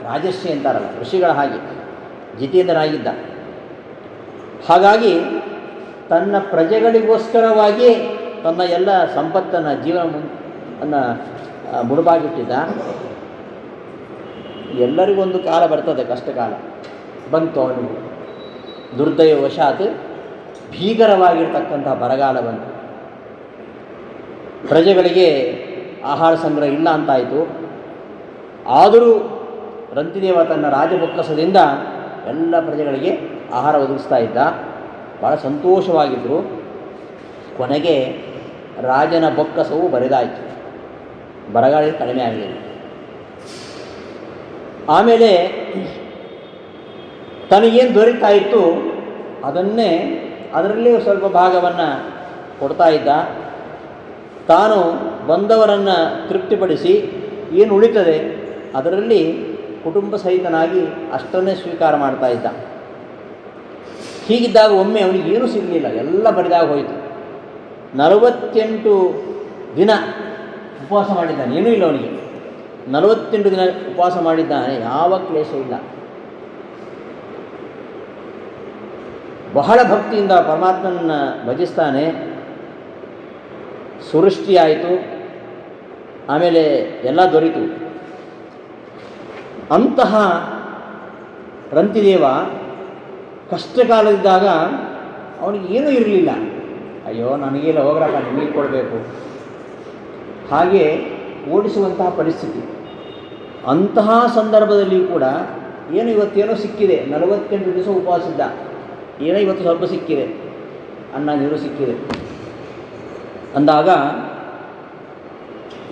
ರಾಜರ್ಷಿ ಅಂತಾರಲ್ಲ, ಋಷಿಗಳ ಹಾಗೆ ಜಿತೇಂದ್ರನಾಗಿದ್ದ. ಹಾಗಾಗಿ ತನ್ನ ಪ್ರಜೆಗಳಿಗೋಸ್ಕರವಾಗಿ ತನ್ನ ಎಲ್ಲ ಸಂಪತ್ತನ್ನು ಜೀವನವನ್ನು ಮುಡುಪಾಗಿಟ್ಟಿದ್ದ. ಎಲ್ಲರಿಗೊಂದು ಕಾಲ ಬರ್ತದೆ, ಕಷ್ಟಕಾಲ ಬಂತು. ಅವನಿಗೆ ದುರ್ದೈವವಶಾತ್ ಭೀಕರವಾಗಿರ್ತಕ್ಕಂತಹ ಬರಗಾಲ ಬಂತು. ಪ್ರಜೆಗಳಿಗೆ ಆಹಾರ ಸಂಗ್ರಹ ಇಲ್ಲ ಅಂತಾಯಿತು. ಆದರೂ ರಂತಿದೇವ ತನ್ನ ರಾಜಬೊಕ್ಕಸದಿಂದ ಎಲ್ಲ ಪ್ರಜೆಗಳಿಗೆ ಆಹಾರ ಒದಗಿಸ್ತಾ ಇದ್ದ. ಭಾಳ ಸಂತೋಷವಾಗಿದ್ದರು. ಕೊನೆಗೆ ರಾಜನ ಬೊಕ್ಕಸವು ಬರಿದಾಯಿತು, ಬರಗಾಲ ಕಡಿಮೆ ಆಗಲಿಲ್ಲ. ಆಮೇಲೆ ತನಗೇನು ದೊರೀತಾ ಇತ್ತು ಅದರಲ್ಲೇ ಸ್ವಲ್ಪ ಭಾಗವನ್ನು ಕೊಡ್ತಾ ಇದ್ದ. ತಾನು ಬಂದವರನ್ನು ತೃಪ್ತಿಪಡಿಸಿ ಏನು ಉಳಿತದೆ ಅದರಲ್ಲಿ ಕುಟುಂಬ ಸಹಿತನಾಗಿ ಅಷ್ಟನ್ನೇ ಸ್ವೀಕಾರ ಮಾಡ್ತಾ ಇದ್ದ. ಹೀಗಿದ್ದಾಗ ಒಮ್ಮೆ ಅವನಿಗೆ ಏನೂ ಸಿಗಲಿಲ್ಲ, ಎಲ್ಲ ಬರಿದಾಗ ಹೋಯಿತು. 48 ದಿನ ಉಪವಾಸ ಮಾಡಿದ್ದಾನೆ, ಏನೂ ಇಲ್ಲ ಅವನಿಗೆ. 48 ದಿನ ಉಪವಾಸ ಮಾಡಿದ್ದಾನೆ, ಯಾವ ಕ್ಲೇಶ ಇಲ್ಲ. ಬಹಳ ಭಕ್ತಿಯಿಂದ ಪರಮಾತ್ಮನ ಭಜಿಸ್ತಾನೆ. ಸುವೃಷ್ಟಿಯಾಯಿತು, ಆಮೇಲೆ ಎಲ್ಲ ದೊರೀತು. ಅಂತಹ ರಂತಿದೇವ ಕಷ್ಟಕಾಲದಿದ್ದಾಗ ಅವನಿಗೆ ಏನೂ ಇರಲಿಲ್ಲ. ಅಯ್ಯೋ ನನಗೆಲ್ಲ ಹೋಗ್ರಪ್ಪ, ನೀರು ಕೊಡಬೇಕು, ಹಾಗೆ ಓಡಿಸುವಂತಹ ಪರಿಸ್ಥಿತಿ. ಅಂತಹ ಸಂದರ್ಭದಲ್ಲಿ ಕೂಡ ಏನು ಇವತ್ತೇನೋ ಸಿಕ್ಕಿದೆ, 48 ದಿವಸ ಉಪವಾಸಿದ್ದ, ಏನೋ ಇವತ್ತು ಸ್ವಲ್ಪ ಸಿಕ್ಕಿದೆ, ಅನ್ನ ನೀರು ಸಿಕ್ಕಿದೆ ಅಂದಾಗ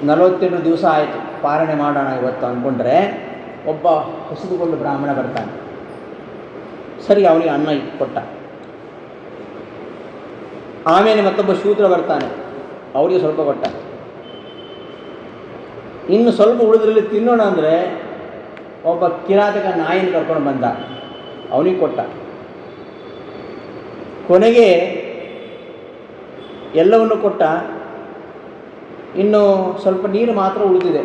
48 ದಿವಸ ಆಯಿತು, ಪಾರಣೆ ಮಾಡೋಣ ಇವತ್ತು ಅಂದ್ಕೊಂಡ್ರೆ ಒಬ್ಬ ಹೊಸದುಕೊಂಡು ಬ್ರಾಹ್ಮಣ ಬರ್ತಾನೆ. ಸರಿ, ಅವನಿಗೆ ಅನ್ನ ಕೊಟ್ಟ. ಆಮೇಲೆ ಮತ್ತೊಬ್ಬ ಶೂದ್ರ ಬರ್ತಾನೆ, ಅವರಿಗೆ ಸ್ವಲ್ಪ ಕೊಟ್ಟ. ಇನ್ನು ಸ್ವಲ್ಪ ಉಳಿದ್ರಲ್ಲಿ ತಿನ್ನೋಣ ಅಂದರೆ ಒಬ್ಬ ಕಿರಾತಕ ನಾಯಿನ ಕರ್ಕೊಂಡು ಬಂದ, ಅವನಿಗೆ ಕೊಟ್ಟ. ಕೊನೆಗೆ ಎಲ್ಲವನ್ನು ಕೊಟ್ಟ. ಇನ್ನು ಸ್ವಲ್ಪ ನೀರು ಮಾತ್ರ ಉಳಿದಿದೆ,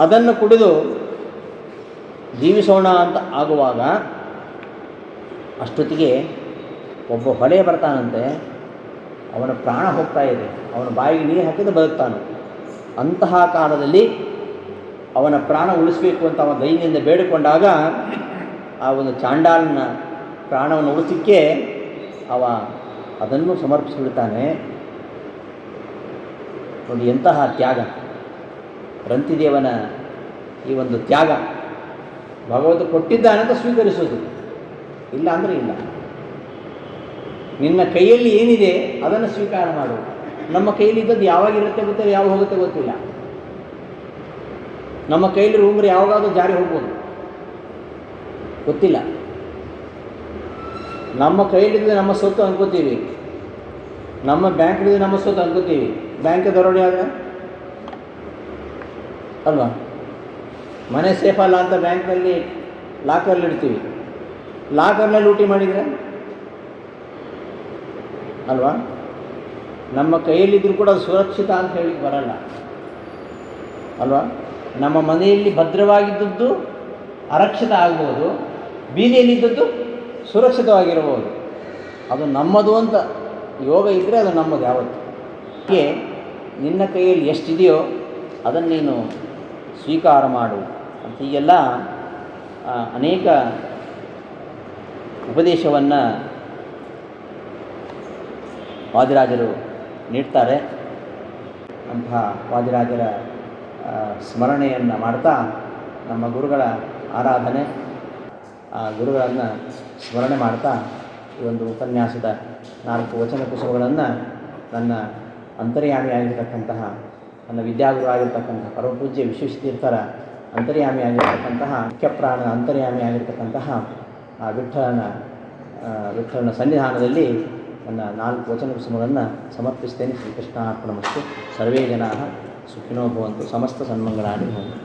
ಅದನ್ನು ಕುಡಿದು ಜೀವಿಸೋಣ ಅಂತ ಆಗುವಾಗ ಅಷ್ಟೊತ್ತಿಗೆ ಒಬ್ಬ ಹೊಲೆಯ ಬರ್ತಾನಂತೆ. ಅವನ ಪ್ರಾಣ ಹೋಗ್ತಾ ಇದೆ, ಅವನ ಬಾಯಿಗೆ ನೀರು ಹಾಕಿದ್ರೆ ಬದುಕ್ತಾನೆ. ಅಂತಹ ಕಾಲದಲ್ಲಿ ಅವನ ಪ್ರಾಣ ಉಳಿಸಬೇಕು ಅಂತ ಅವನ ದೈನ್ಯದಿಂದ ಬೇಡಿಕೊಂಡಾಗ ಆ ಒಂದು ಚಾಂಡಾಲನ ಪ್ರಾಣವನ್ನು ಉಳಿಸಲಿಕ್ಕೆ ಅವ ಅದನ್ನು ಸಮರ್ಪಿಸಿಬಿಡ್ತಾನೆ. ನೋಡಿ ಎಂತಹ ತ್ಯಾಗ, ರಂತಿದೇವನ ಈ ಒಂದು ತ್ಯಾಗ. ಭಗವಂತ ಕೊಟ್ಟಿದ್ದಾನಂತ ಸ್ವೀಕರಿಸೋದು, ಇಲ್ಲ ಅಂದರೆ ಇಲ್ಲ. ನಿನ್ನ ಕೈಯಲ್ಲಿ ಏನಿದೆ ಅದನ್ನು ಸ್ವೀಕಾರ ಮಾಡು. ನಮ್ಮ ಕೈಯಲ್ಲಿ ಇದ್ದದ್ದು ಯಾವಾಗಿರುತ್ತೆ ಗೊತ್ತಿಲ್ಲ, ಯಾವಾಗ ಹೋಗುತ್ತೆ ಗೊತ್ತಿಲ್ಲ. ನಮ್ಮ ಕೈಯಲ್ಲಿ ಉಂಗುರ ಯಾವಾಗಾದ್ರೂ ಜಾರಿ ಹೋಗ್ಬೋದು, ಗೊತ್ತಿಲ್ಲ. ನಮ್ಮ ಕೈಯಲ್ಲಿದ್ದು ನಮ್ಮ ಸ್ವತ್ತು ಅನ್ಕೋತೀವಿ, ನಮ್ಮ ಬ್ಯಾಂಕ್ಲಿದ್ದು ನಮ್ಮ ಸ್ವತ್ತು ಅನ್ಕೋತೀವಿ. ಬ್ಯಾಂಕ್ ದರೋಡೆ ಆದರೆ ಅಲ್ವಾ, ಮನೆ ಸೇಫ್ ಅಲ್ಲ ಅಂತ ಬ್ಯಾಂಕ್ನಲ್ಲಿ ಲಾಕರ್ಲ್ಲಿ ಇಡ್ತೀವಿ. ಲಾಕರ್ನಲ್ಲಿ ಲೂಟಿ ಮಾಡಿದರೆ ಅಲ್ವಾ, ನಮ್ಮ ಕೈಯಲ್ಲಿದ್ದರೂ ಕೂಡ ಅದು ಸುರಕ್ಷಿತ ಅಂತ ಹೇಳಲಿಕ್ಕೆ ಬರಲ್ಲ ಅಲ್ವಾ. ನಮ್ಮ ಮನೆಯಲ್ಲಿ ಭದ್ರವಾಗಿದ್ದದ್ದು ಅರಕ್ಷಿತ ಆಗ್ಬೋದು, ಬೀದಿಯಲ್ಲಿದ್ದದ್ದು ಸುರಕ್ಷಿತವಾಗಿರಬಹುದು. ಅದು ನಮ್ಮದು ಅಂತ ಯೋಗ ಇದ್ದರೆ ಅದು ನಮ್ಮದು ಯಾವತ್ತು. ಹೀಗೆ ನಿನ್ನ ಕೈಯಲ್ಲಿ ಎಷ್ಟಿದೆಯೋ ಅದನ್ನು ನೀನು ಸ್ವೀಕಾರ ಮಾಡು ಅಂತ ಹೀಗೆಲ್ಲ ಅನೇಕ ಉಪದೇಶವನ್ನು ವಾದಿರಾಜರು ನೀಡ್ತಾರೆ. ಅಂತಹ ವಾದಿರಾಜರ ಸ್ಮರಣೆಯನ್ನು ಮಾಡ್ತಾ ನಮ್ಮ ಗುರುಗಳ ಆರಾಧನೆ, ಆ ಗುರುಗಳನ್ನು ಸ್ಮರಣೆ ಮಾಡ್ತಾ ಈ ಒಂದು ಉಪನ್ಯಾಸದ 4 ವಚನ ಕುಸುಮಗಳನ್ನು ನನ್ನ ಅಂತರ್ಯಾಮಿಯಾಗಿರ್ತಕ್ಕಂತಹ, ನನ್ನ ವಿದ್ಯಾಗುರುವಾಗಿರ್ತಕ್ಕಂತಹ ಪರಮಪೂಜ್ಯ ವಿಶ್ವೇಶತೀರ್ಥರ ಅಂತರ್ಯಾಮಿಯಾಗಿರ್ತಕ್ಕಂತಹ ಮುಖ್ಯಪ್ರಾಣನ ಅಂತರ್ಯಾಮಿಯಾಗಿರ್ತಕ್ಕಂತಹ ಆ ವಿಠ್ಠಲನ ಸನ್ನಿಧಾನದಲ್ಲಿ ನನ್ನ 4 ವಚನ ಕುಸುಮಗಳನ್ನು ಸಮರ್ಪಿಸ್ತೇನೆ. ಶ್ರೀಕೃಷ್ಣಾರ್ಪಣಮಸ್ತು. ಸರ್ವೇ ಜನಾಃ ಸುಖಿನೋ ಭವಂತು. ಸಮಸ್ತ ಸನ್ಮಂಗಳಾನಿ ಭವಂತು.